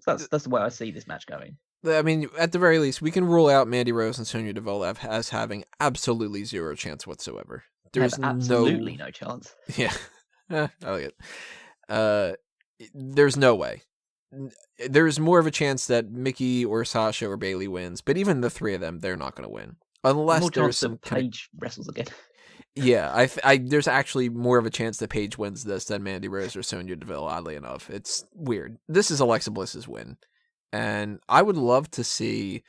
That's the way I see this match going. I mean, at the very least, we can rule out Mandy Rose and Sonya Deville as having absolutely zero chance whatsoever. There's absolutely no chance. Yeah, I like it. There's no way. There's more of a chance that Mickie or Sasha or Bayley wins, but even the 3 of them, they're not going to win unless there's some Paige wrestles again. Yeah, there's actually more of a chance that Paige wins this than Mandy Rose or Sonya Deville. Oddly enough, it's weird. This is Alexa Bliss's win, and I would love to see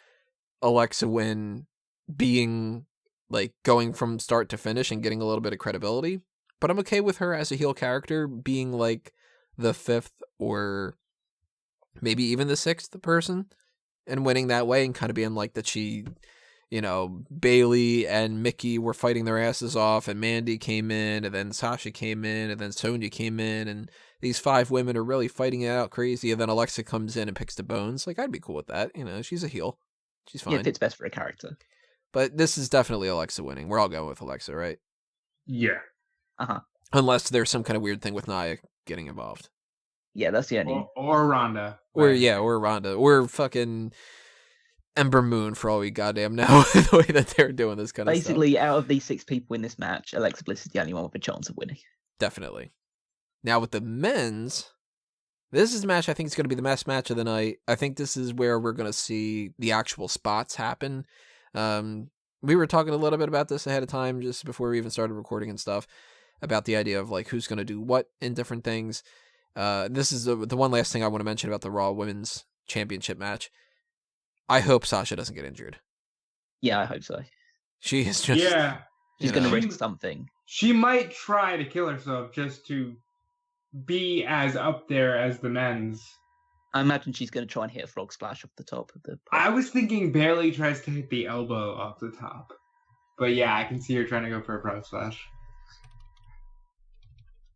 Alexa win, being like going from start to finish and getting a little bit of credibility. But I'm okay with her as a heel character being like the 5th or maybe even the 6th person and winning that way, and kind of being like that she, Bayley and Mickie were fighting their asses off, and Mandy came in, and then Sasha came in, and then Sonya came in, and these 5 women are really fighting it out crazy, and then Alexa comes in and picks the bones. Like, I'd be cool with that. She's a heel. She's fine. Yeah, it fits best for a character. But this is definitely Alexa winning. We're all going with Alexa, right? Yeah. Uh-huh. Unless there's some kind of weird thing with Nia getting involved. Yeah, that's the only. Or Ronda. Or Ronda. Or fucking Ember Moon, for all we goddamn know, the way that they're doing this kind of stuff. Basically, out of these 6 people in this match, Alexa Bliss is the only one with a chance of winning. Definitely. Now with the men's, this is the match I think is going to be the best match of the night. I think this is where we're going to see the actual spots happen. We were talking a little bit about this ahead of time, just before we even started recording and stuff, about the idea of like who's going to do what in different things. This is the one last thing I want to mention about the Raw Women's Championship match. I hope Sasha doesn't get injured. Yeah, I hope so. She is just... Yeah. She's going to risk something. She might try to kill herself just to be as up there as the men's. I imagine she's going to try and hit a frog splash off the top of the... I was thinking Bayley tries to hit the elbow off the top. But yeah, I can see her trying to go for a frog splash.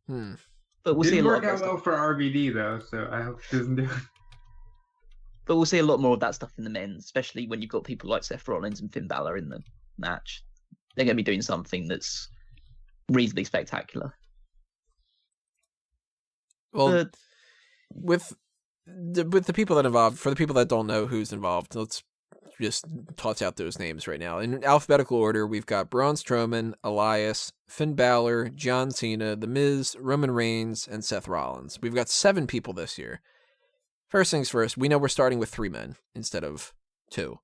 But we'll see a lot of that. Didn't work out well for RVD, though, so I hope she doesn't do it. But we'll see a lot more of that stuff in the men's, especially when you've got people like Seth Rollins and Finn Balor in the match. They're going to be doing something that's reasonably spectacular. Well, with the people that are involved, for the people that don't know who's involved, let's just toss out those names right now. In alphabetical order, we've got Braun Strowman, Elias, Finn Balor, John Cena, The Miz, Roman Reigns, and Seth Rollins. We've got 7 people this year. First things first, we know we're starting with 3 men instead of 2.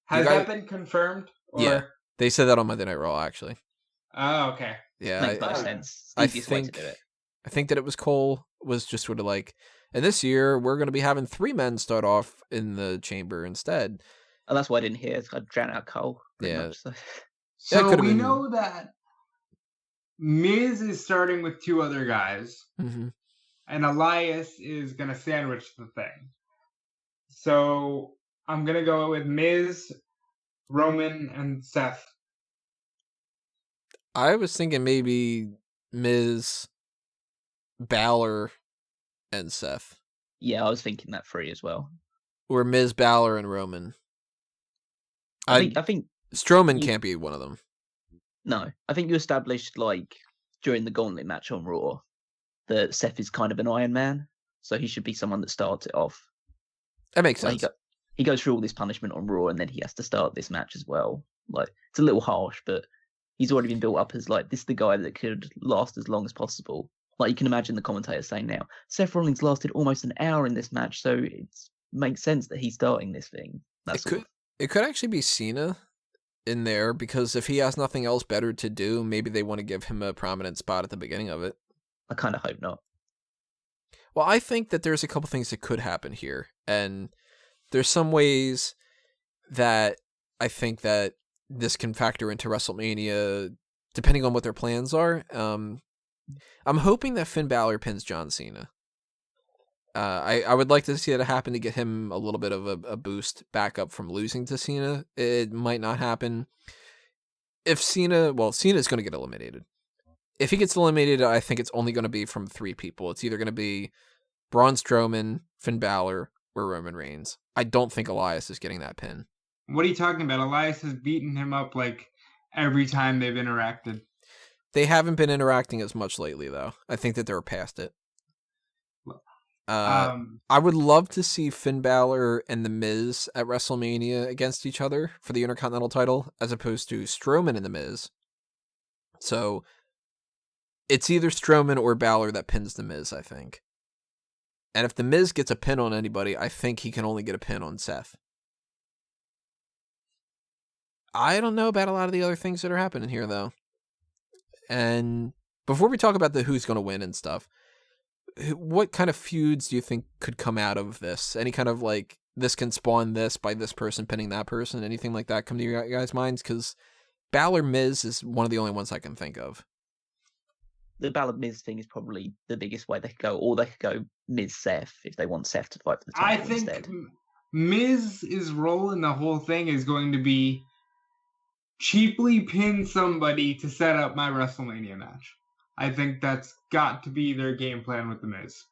Has that been confirmed? Or... Yeah, they said that on Monday Night Raw, actually. Oh, okay. Yeah, makes no sense. I think that it was Cole was just sort of like, And this year, we're going to be having 3 men start off in the chamber instead. And that's why I didn't hear. I drowned out Cole. Yeah. Much, so. So we know that Miz is starting with 2 other guys, and Elias is going to sandwich the thing. So I'm going to go with Miz, Roman, and Seth. I was thinking maybe Miz, Balor, and Seth. Yeah, I was thinking that 3 as well. Or Miz, Balor, and Roman. I think Strowman can't be one of them. No, I think you established, like, during the Gauntlet match on Raw, that Seth is kind of an Iron Man, so he should be someone that starts it off. That makes sense. He goes through all this punishment on Raw, and then he has to start this match as well. Like, it's a little harsh, but he's already been built up as, like, this is the guy that could last as long as possible. Like, you can imagine the commentators saying now, Seth Rollins lasted almost an hour in this match, so it makes sense that he's starting this thing. It could actually be Cena in there, because if he has nothing else better to do, maybe they want to give him a prominent spot at the beginning of it. I kind of hope not. Well, I think that there's a couple things that could happen here, and there's some ways that I think that this can factor into WrestleMania, depending on what their plans are. I'm hoping that Finn Balor pins John Cena. I would like to see that happen to get him a little bit of a boost back up from losing to Cena. It might not happen. If Cena's going to get eliminated. If he gets eliminated, I think it's only going to be from 3 people. It's either going to be Braun Strowman, Finn Balor, or Roman Reigns. I don't think Elias is getting that pin. What are you talking about? Elias has beaten him up like every time they've interacted. They haven't been interacting as much lately, though. I think that they're past it. I would love to see Finn Balor and The Miz at WrestleMania against each other for the Intercontinental title, as opposed to Strowman and The Miz. So it's either Strowman or Balor that pins The Miz, I think. And if The Miz gets a pin on anybody, I think he can only get a pin on Seth. I don't know about a lot of the other things that are happening here, though. And before we talk about the who's going to win and stuff, what kind of feuds do you think could come out of this? Any kind of, like, this can spawn this by this person pinning that person? Anything like that come to your guys' minds? Because Balor-Miz is one of the only ones I can think of. The Balor-Miz thing is probably the biggest way they could go, or they could go Miz-Seth if they want Seth to fight for the title instead. I think Miz's role in the whole thing is going to be cheaply pin somebody to set up my WrestleMania match. I think that's got to be their game plan with The Miz.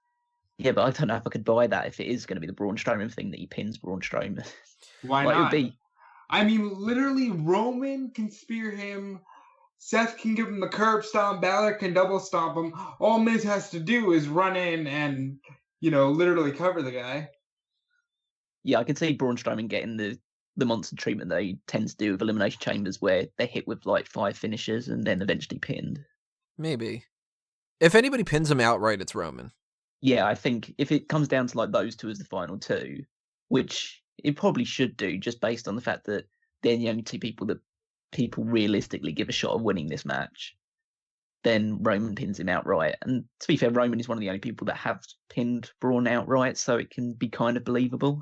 Yeah, but I don't know if I could buy that if it is going to be the Braun Strowman thing that he pins Braun Strowman. Why not? I mean, literally, Roman can spear him. Seth can give him the curb stomp. Balor can double stomp him. All Miz has to do is run in and, literally cover the guy. Yeah, I can see Braun Strowman getting the monster treatment that he tends to do with Elimination Chambers, where they're hit with like 5 finishers and then eventually pinned. Maybe. If anybody pins him outright, it's Roman. Yeah, I think if it comes down to like those 2 as the final 2, which it probably should do, just based on the fact that they're the only 2 people that people realistically give a shot of winning this match, then Roman pins him outright. And to be fair, Roman is one of the only people that have pinned Braun outright, so it can be kind of believable.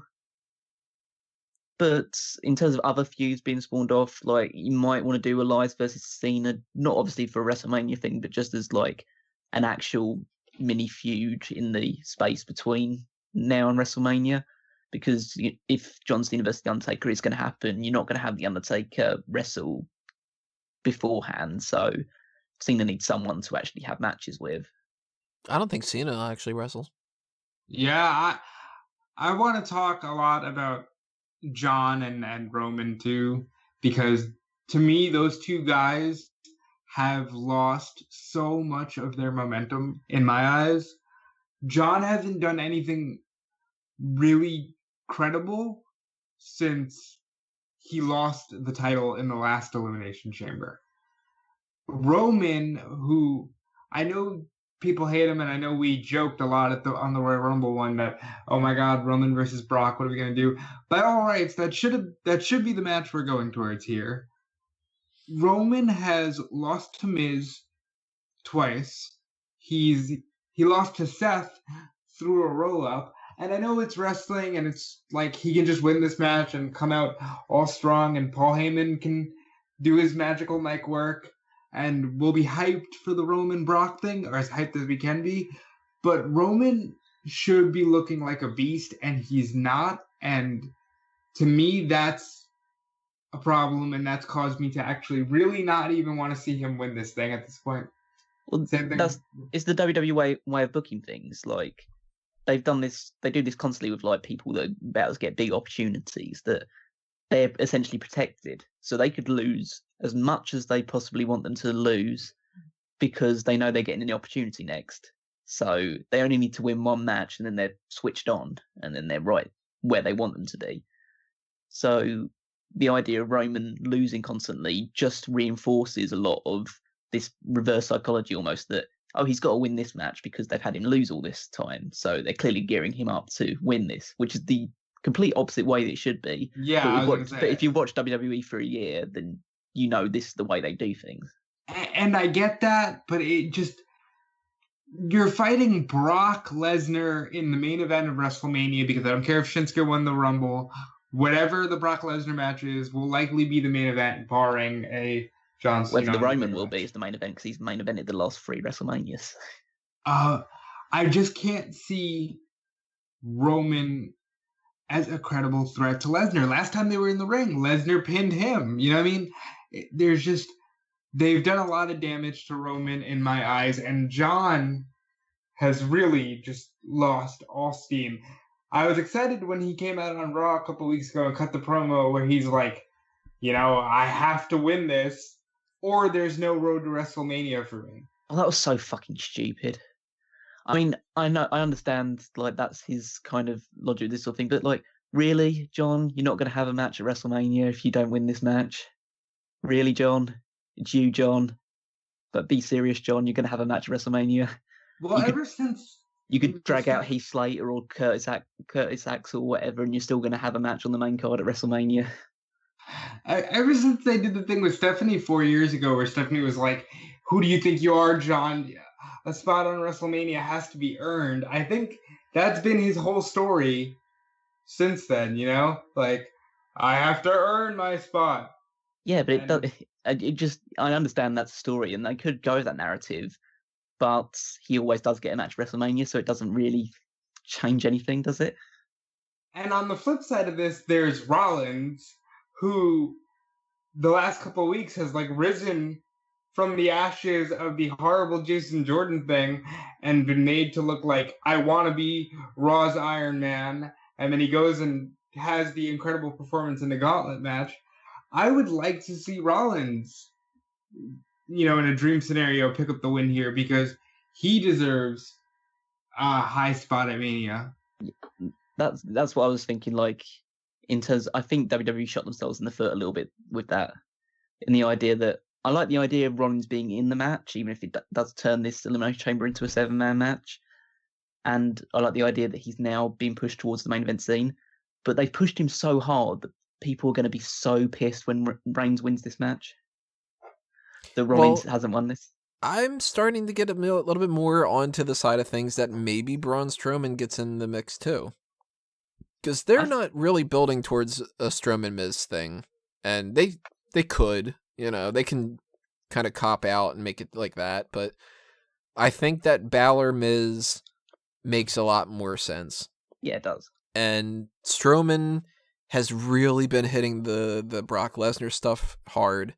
But in terms of other feuds being spawned off, like, you might want to do Elias versus Cena, not obviously for a WrestleMania thing, but just as like an actual mini feud in the space between now and WrestleMania. Because if John Cena versus The Undertaker is going to happen, you're not going to have The Undertaker wrestle beforehand. So Cena needs someone to actually have matches with. I don't think Cena actually wrestles. Yeah, I want to talk a lot about John and Roman too, because to me those 2 guys have lost so much of their momentum in my eyes. John hasn't done anything really credible since he lost the title in the last Elimination Chamber. Roman, who I know people hate him, and I know we joked a lot on the Royal Rumble one that, oh my God, Roman versus Brock, what are we gonna do? By all rights, that should be the match we're going towards here. Roman has lost to Miz twice. He lost to Seth through a roll-up. And I know it's wrestling, and it's like he can just win this match and come out all strong, and Paul Heyman can do his magical mic work, and we'll be hyped for the Roman Brock thing, or as hyped as we can be. But Roman should be looking like a beast, and he's not. And to me, that's a problem, and that's caused me to actually really not even want to see him win this thing at this point. Well, it's the WWE way of booking things. Like, they've done this, they do this constantly with like people that are about to get big opportunities that they're essentially protected. So they could lose as much as they possibly want them to lose because they know they're getting an opportunity next. So they only need to win one match and then they're switched on and then they're right where they want them to be. So the idea of Roman losing constantly just reinforces a lot of this reverse psychology almost that, oh, he's got to win this match because they've had him lose all this time. So they're clearly gearing him up to win this, which is the complete opposite way that it should be. Yeah, but if you watch WWE for a year, then you know this is the way they do things. And I get that, but it just... You're fighting Brock Lesnar in the main event of WrestleMania because I don't care if Shinsuke won the Rumble. Whatever the Brock Lesnar match is will likely be the main event, barring a John Cena. Whether the Roman will be is the main event because he's main evented the last 3 WrestleManias. I just can't see Roman as a credible threat to Lesnar. Last time they were in the ring, Lesnar pinned him. You know what I mean? There's just... They've done a lot of damage to Roman in my eyes, and John has really just lost all steam. I was excited when he came out on Raw a couple weeks ago and cut the promo where he's like, you know, I have to win this, or there's no road to WrestleMania for me. Oh, that was so fucking stupid. I mean, I understand, like, that's his kind of logic, this sort of thing, but, like, really, John, you're not going to have a match at WrestleMania if you don't win this match? Really, John? It's you, John. But be serious, John. You're going to have a match at WrestleMania. Well, since... You could drag out Heath Slater or Curtis Axel or whatever, and you're still going to have a match on the main card at WrestleMania. Ever since they did the thing with Stephanie 4 years ago, where Stephanie was like, who do you think you are, John? A spot on WrestleMania has to be earned. I think that's been his whole story since then, you know? Like, I have to earn my spot. Yeah, but I understand that story, and they could go with that narrative, but he always does get a match at WrestleMania, so it doesn't really change anything, does it? And on the flip side of this, there's Rollins, who the last couple of weeks has like risen from the ashes of the horrible Jason Jordan thing and been made to look like, I want to be Raw's Iron Man, and then he goes and has the incredible performance in the Gauntlet match. I would like to see Rollins, you know, in a dream scenario, pick up the win here because he deserves a high spot at Mania. That's what I was thinking. Like, in terms, I think WWE shot themselves in the foot a little bit with that. In the idea that I like the idea of Rollins being in the match, even if it does turn this Elimination Chamber into a 7-man match, and I like the idea that he's now being pushed towards the main event scene. But they've pushed him so hard that people are going to be so pissed when Reigns wins this match. That Rollins hasn't won this. I'm starting to get a little bit more onto the side of things that maybe Braun Strowman gets in the mix too. Because they're not really building towards a Strowman Miz thing. And they could, you know, they can kind of cop out and make it like that. But I think that Balor Miz makes a lot more sense. Yeah, it does. And Strowman has really been hitting the Brock Lesnar stuff hard.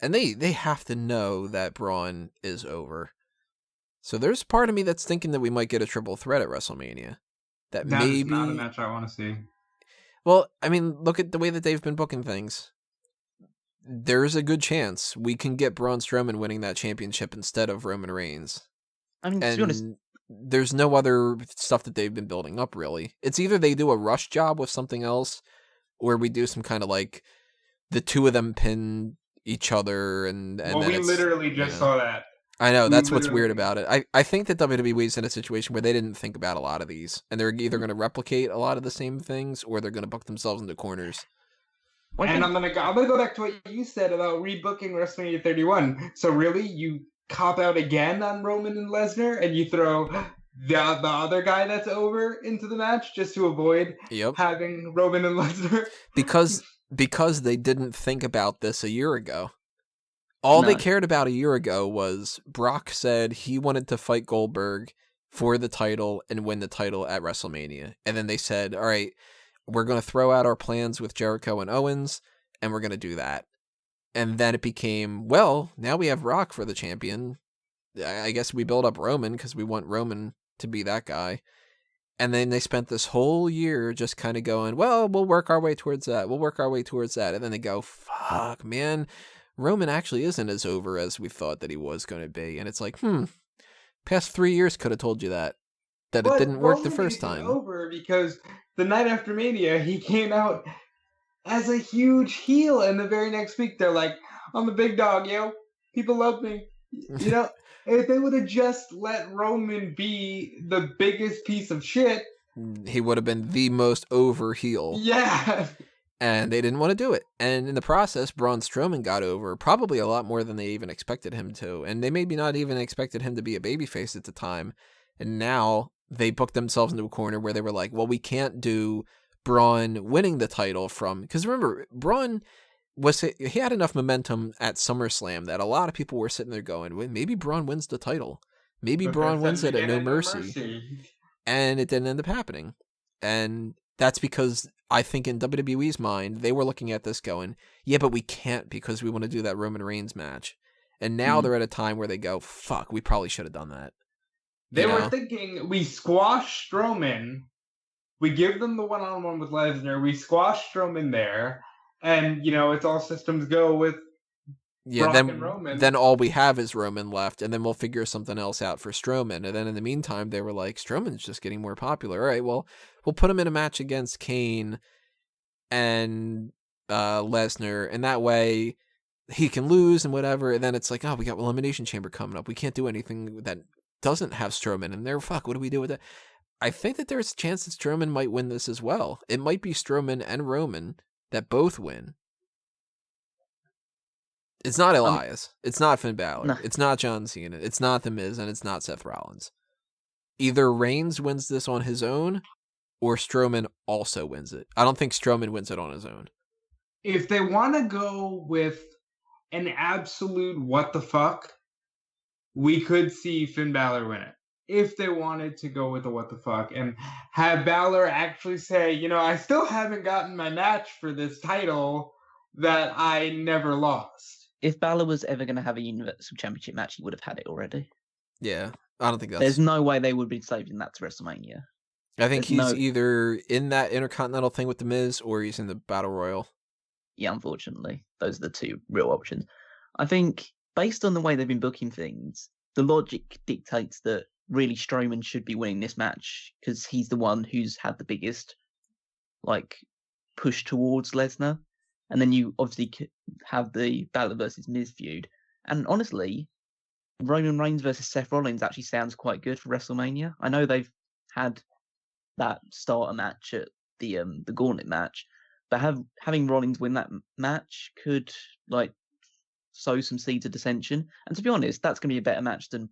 And they have to know that Braun is over. So there's part of me that's thinking that we might get a triple threat at WrestleMania. That maybe... is not a match I want to see. Well, I mean, look at the way that they've been booking things. There's a good chance we can get Braun Strowman winning that championship instead of Roman Reigns. I mean, to be honest... There's no other stuff that they've been building up, really. It's either they do a rush job with something else, or we do some kind of like the two of them pin each other. And well, we literally just saw that. I know, that's what's weird about it. I think that WWE's in a situation where they didn't think about a lot of these, and they're either going to replicate a lot of the same things, or they're going to book themselves into corners. And I'm gonna go back to what you said about rebooking WrestleMania 31. So really, you cop out again on Roman and Lesnar, and you throw the other guy that's over into the match just to avoid having Roman and Lesnar. Because they didn't think about this a year ago. All they cared about a year ago was Brock said he wanted to fight Goldberg for the title and win the title at WrestleMania. And then they said, all right, we're going to throw out our plans with Jericho and Owens, and we're going to do that. And then it became, well, now we have Rock for the champion. I guess we build up Roman because we want Roman to be that guy. And then they spent this whole year just kind of going, well, we'll work our way towards that. We'll work our way towards that. And then they go, fuck, man, Roman actually isn't as over as we thought that he was going to be. And it's like, past 3 years could have told you that it didn't work the first time. Over because the night after Mania, he came out as a huge heel. And the very next week, they're like, I'm the big dog, yo. People love me. You know? If they would have just let Roman be the biggest piece of shit, he would have been the most over heel. Yeah. And they didn't want to do it. And in the process, Braun Strowman got over probably a lot more than they even expected him to. And they maybe not even expected him to be a babyface at the time. And now they booked themselves into a corner where they were like, well, we can't do Braun winning the title from... Because remember, Braun... he had enough momentum at SummerSlam that a lot of people were sitting there going, well, maybe Braun wins the title. Maybe Braun wins it at No Mercy. And it didn't end up happening. And that's because I think in WWE's mind, they were looking at this going, yeah, but we can't because we want to do that Roman Reigns match. And now they're at a time where they go, fuck, we probably should have done that. They were thinking, we squash Strowman, we give them the one-on-one with Lesnar, we squash Strowman there, and, it's all systems go with Brock and Roman. Then all we have is Roman left, and then we'll figure something else out for Strowman. And then in the meantime, they were like, Strowman's just getting more popular. All right, well, we'll put him in a match against Kane and Lesnar, and that way he can lose and whatever. And then it's like, oh, we got Elimination Chamber coming up. We can't do anything that doesn't have Strowman in there. Fuck, what do we do with that? I think that there's a chance that Strowman might win this as well. It might be Strowman and Roman that both win. It's not Elias. It's not Finn Balor. No. It's not John Cena. It's not The Miz, and it's not Seth Rollins. Either Reigns wins this on his own, or Strowman also wins it. I don't think Strowman wins it on his own. If they want to go with an absolute what the fuck, we could see Finn Balor win it. If they wanted to go with the what the fuck and have Balor actually say, I still haven't gotten my match for this title that I never lost. If Balor was ever going to have a Universal Championship match, he would have had it already. Yeah, I don't think that's... There's no way they would be saving that to WrestleMania. I think he's either in that Intercontinental thing with The Miz or he's in the Battle Royal. Yeah, unfortunately. Those are the two real options. I think, based on the way they've been booking things, the logic dictates that really Strowman should be winning this match because he's the one who's had the biggest push towards Lesnar. And then you obviously have the Balor versus Miz feud. And honestly, Roman Reigns versus Seth Rollins actually sounds quite good for WrestleMania. I know they've had that starter match at the Gauntlet match, but having Rollins win that match could sow some seeds of dissension. And to be honest, that's going to be a better match than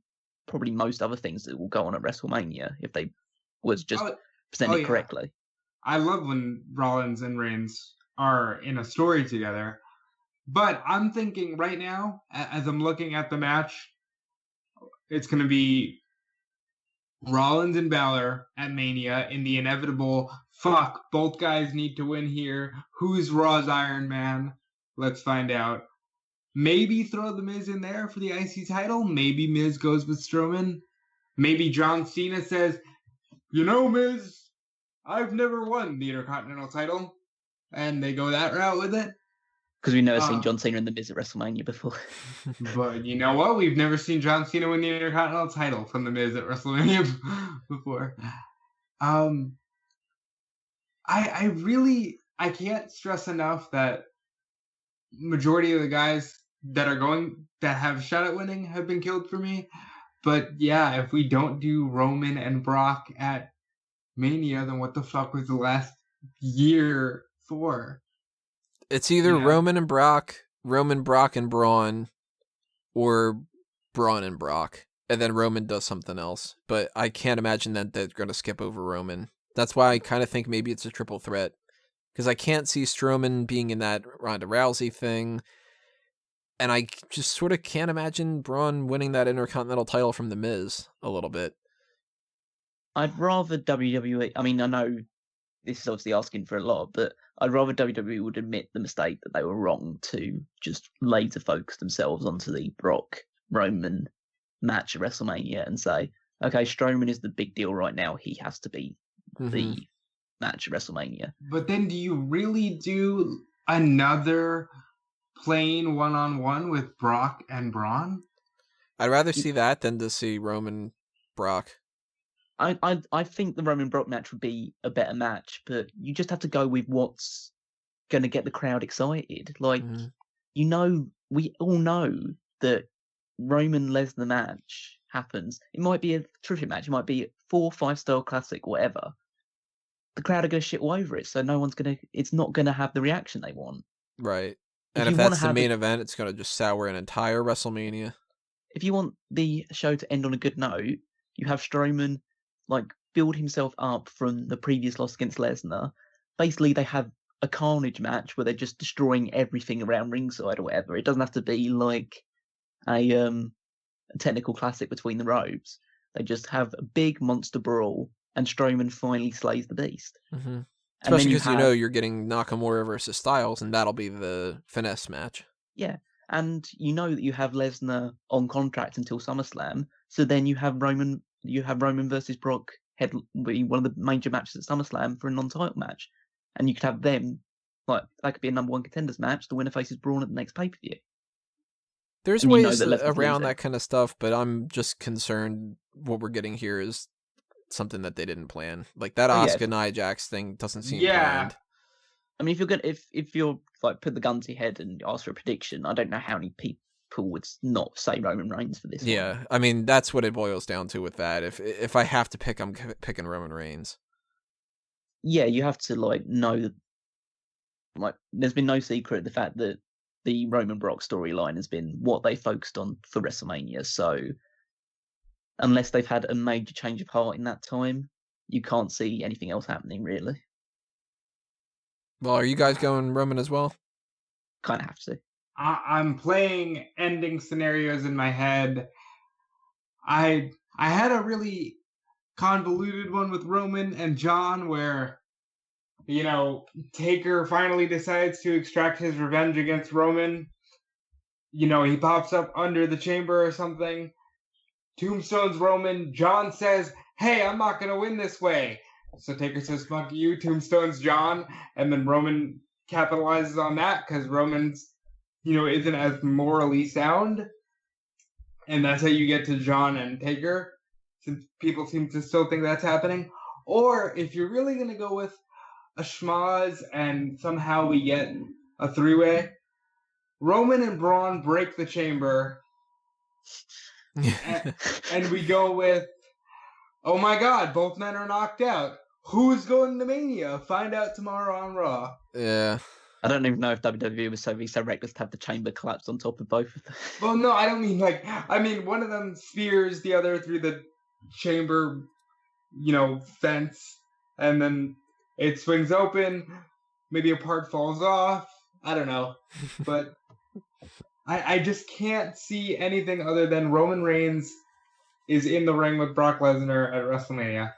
probably most other things that will go on at WrestleMania if they was just presented correctly. I love when Rollins and Reigns are in a story together, but I'm thinking right now, as I'm looking at the match, it's going to be Rollins and Balor at Mania in the inevitable, fuck, both guys need to win here. Who's Raw's Iron Man? Let's find out. Maybe throw The Miz in there for the IC title. Maybe Miz goes with Strowman. Maybe John Cena says, Miz, I've never won the Intercontinental title. And they go that route with it. Because we've never seen John Cena and The Miz at WrestleMania before. But you know what? We've never seen John Cena win the Intercontinental title from The Miz at WrestleMania before. I can't stress enough that majority of the guys that have a shot at winning have been killed for me. But yeah, if we don't do Roman and Brock at Mania, then what the fuck was the last year for? It's either Roman and Brock, Roman, Brock, and Braun, or Braun and Brock. and then Roman does something else. But I can't imagine that they're going to skip over Roman. That's why I kind of think maybe it's a triple threat. Because I can't see Strowman being in that Ronda Rousey thing. And I just sort of can't imagine Braun winning that Intercontinental title from The Miz a little bit. I'd rather WWE. I mean, I know this is obviously asking for a lot, but I'd rather WWE would admit the mistake that they were wrong to just laser focus themselves onto the Brock Roman match at WrestleMania and say, okay, Strowman is the big deal right now. He has to be the match at WrestleMania. But then do you really do another plain one-on-one with Brock and Braun? I'd rather see that than to see Roman Brock. I think the Roman Brock match would be a better match, but you just have to go with what's going to get the crowd excited. Like, we all know that Roman Lesnar match happens. It might be a terrific match. It might be 4 or 5-star classic, whatever. The crowd are going to shit all over it, so it's not going to have the reaction they want. Right. And if that's the main event, it's going to just sour an entire WrestleMania. If you want the show to end on a good note, you have Strowman build himself up from the previous loss against Lesnar. Basically, they have a carnage match where they're just destroying everything around ringside or whatever. It doesn't have to be like a technical classic between the ropes. They just have a big monster brawl, and Strowman finally slays the beast. Mm-hmm. Especially because you're getting Nakamura versus Styles, and that'll be the finesse match. Yeah, and you know that you have Lesnar on contract until SummerSlam, so then you have Roman versus Brock be one of the major matches at SummerSlam for a non-title match, and you could have them that could be a number 1 contenders match. The winner faces Braun at the next pay-per-view. There's ways around that kind of stuff, but I'm just concerned what we're getting here is something that they didn't plan. Like that Asuka Nia Jax thing doesn't seem planned. I mean, if you're put the gun to your head and ask for a prediction, I don't know how many people would not say Roman Reigns for this one. Yeah, I mean, that's what it boils down to with that. If I have to pick, I'm picking Roman Reigns. Yeah, you have to know that there's been no secret the fact that the Roman Brock storyline has been what they focused on for WrestleMania. So unless they've had a major change of heart in that time, you can't see anything else happening, really. Well, are you guys going Roman as well? Kind of have to. I'm playing ending scenarios in my head. I had a really convoluted one with Roman and John where, Taker finally decides to extract his revenge against Roman. He pops up under the chamber or something. Tombstone's Roman. John says, hey, I'm not going to win this way. So Taker says, fuck you. Tombstone's John. And then Roman capitalizes on that because Roman's, isn't as morally sound. And that's how you get to John and Taker, since people seem to still think that's happening. Or if you're really going to go with a schmoz and somehow we get a 3-way, Roman and Braun break the chamber. and we go with, oh my god, both men are knocked out. Who's going to Mania? Find out tomorrow on Raw. Yeah. I don't even know if WWE was so reckless to have the chamber collapse on top of both of them. Well, no, I don't mean one of them spears the other through the chamber, fence, and then it swings open. Maybe a part falls off. I don't know. But I just can't see anything other than Roman Reigns is in the ring with Brock Lesnar at WrestleMania.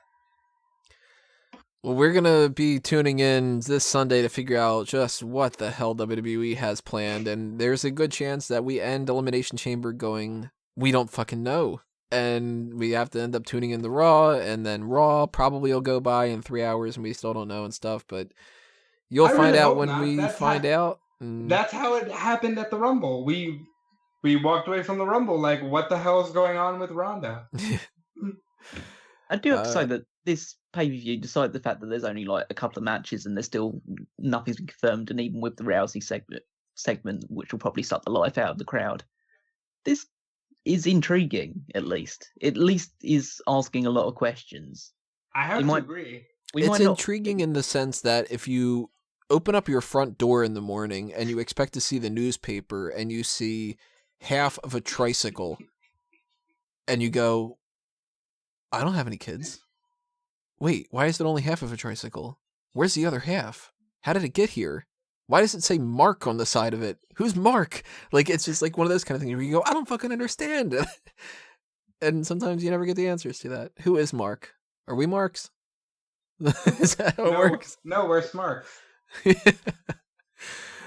Well, we're going to be tuning in this Sunday to figure out just what the hell WWE has planned, and there's a good chance that we end Elimination Chamber going, we don't fucking know. And we have to end up tuning in the Raw, and then Raw probably will go by in 3 hours and we still don't know and stuff, but you'll find out when we find out. That's how it happened at the Rumble. We walked away from the Rumble like, what the hell is going on with Ronda? I do have to say that this pay-per-view, despite the fact that there's only a couple of matches and there's still nothing's been confirmed, and even with the Rousey segment, which will probably suck the life out of the crowd, this is intriguing, at least. At least is asking a lot of questions. I have to agree. It's intriguing in the sense that if you open up your front door in the morning and you expect to see the newspaper and you see half of a tricycle and you go, I don't have any kids. Wait, why is it only half of a tricycle? Where's the other half? How did it get here? Why does it say Mark on the side of it? Who's Mark? Like, it's just like one of those kind of things where you go, I don't fucking understand. And sometimes you never get the answers to that. Who is Mark? Are we Marks? Is that how it works? No, we're Smark.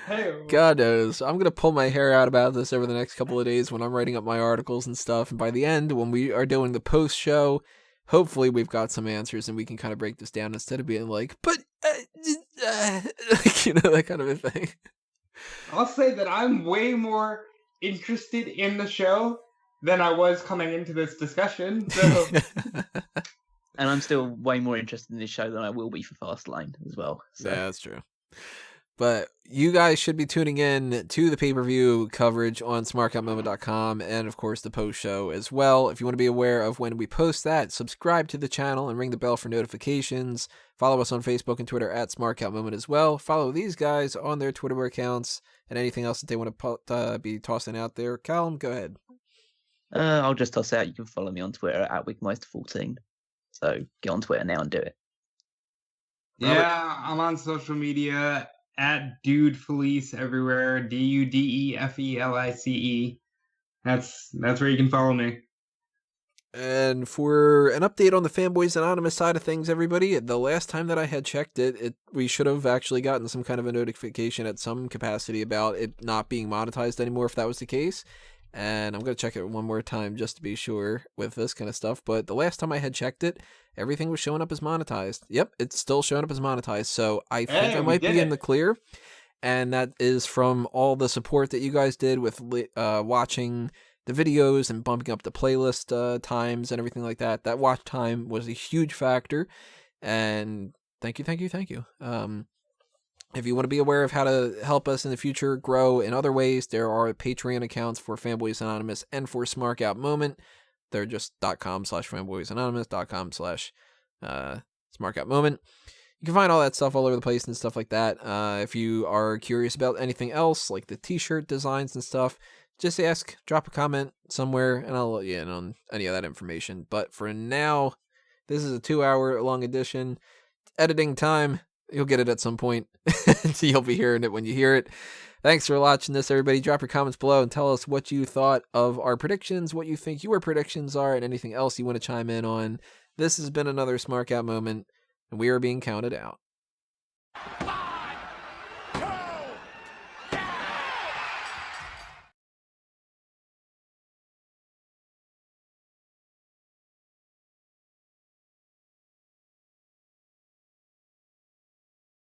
Hey, God knows. I'm going to pull my hair out about this over the next couple of days when I'm writing up my articles and stuff. And by the end, when we are doing the post show, hopefully we've got some answers and we can kind of break this down instead of being like, but, like, you know, that kind of a thing. I'll say that I'm way more interested in the show than I was coming into this discussion. So. And I'm still way more interested in this show than I will be for Fastlane as well. So. Yeah, that's true. But you guys should be tuning in to the pay-per-view coverage on smarkoutmoment.com and, of course, the post-show as well. If you want to be aware of when we post that, subscribe to the channel and ring the bell for notifications. Follow us on Facebook and Twitter at smarkoutmoment as well. Follow these guys on their Twitter accounts and anything else that they want to be tossing out there. Callum, go ahead. I'll just toss out. You can follow me on Twitter at Wigmeister14. So get on Twitter now and do it. Yeah, I'm on social media at Dude Felice everywhere. DUDEFELICE. That's where you can follow me. And for an update on the Fanboys Anonymous side of things, everybody, the last time that I had checked we should have actually gotten some kind of a notification at some capacity about it not being monetized anymore if that was the case. And I'm going to check it one more time just to be sure with this kind of stuff. But the last time I had checked it, everything was showing up as monetized. Yep, it's still showing up as monetized. So I think I might be in the clear. And that is from all the support that you guys did with watching the videos and bumping up the playlist times and everything like that. That watch time was a huge factor. And thank you. If you want to be aware of how to help us in the future grow in other ways, there are Patreon accounts for Fanboys Anonymous and for Smark Out Moment. They're just .com/fanboysanonymous.com/Smark Out Moment. You can find all that stuff all over the place and stuff like that. If you are curious about anything else, like the t-shirt designs and stuff, just ask, drop a comment somewhere, and I'll let you in on any of that information. But for now, this is a 2-hour long edition. Editing time. You'll get it at some point. So you'll be hearing it when you hear it. Thanks for watching this, everybody. Drop your comments below and tell us what you thought of our predictions, what you think your predictions are, and anything else you want to chime in on. This has been another Smark Out Moment, and we are being counted out.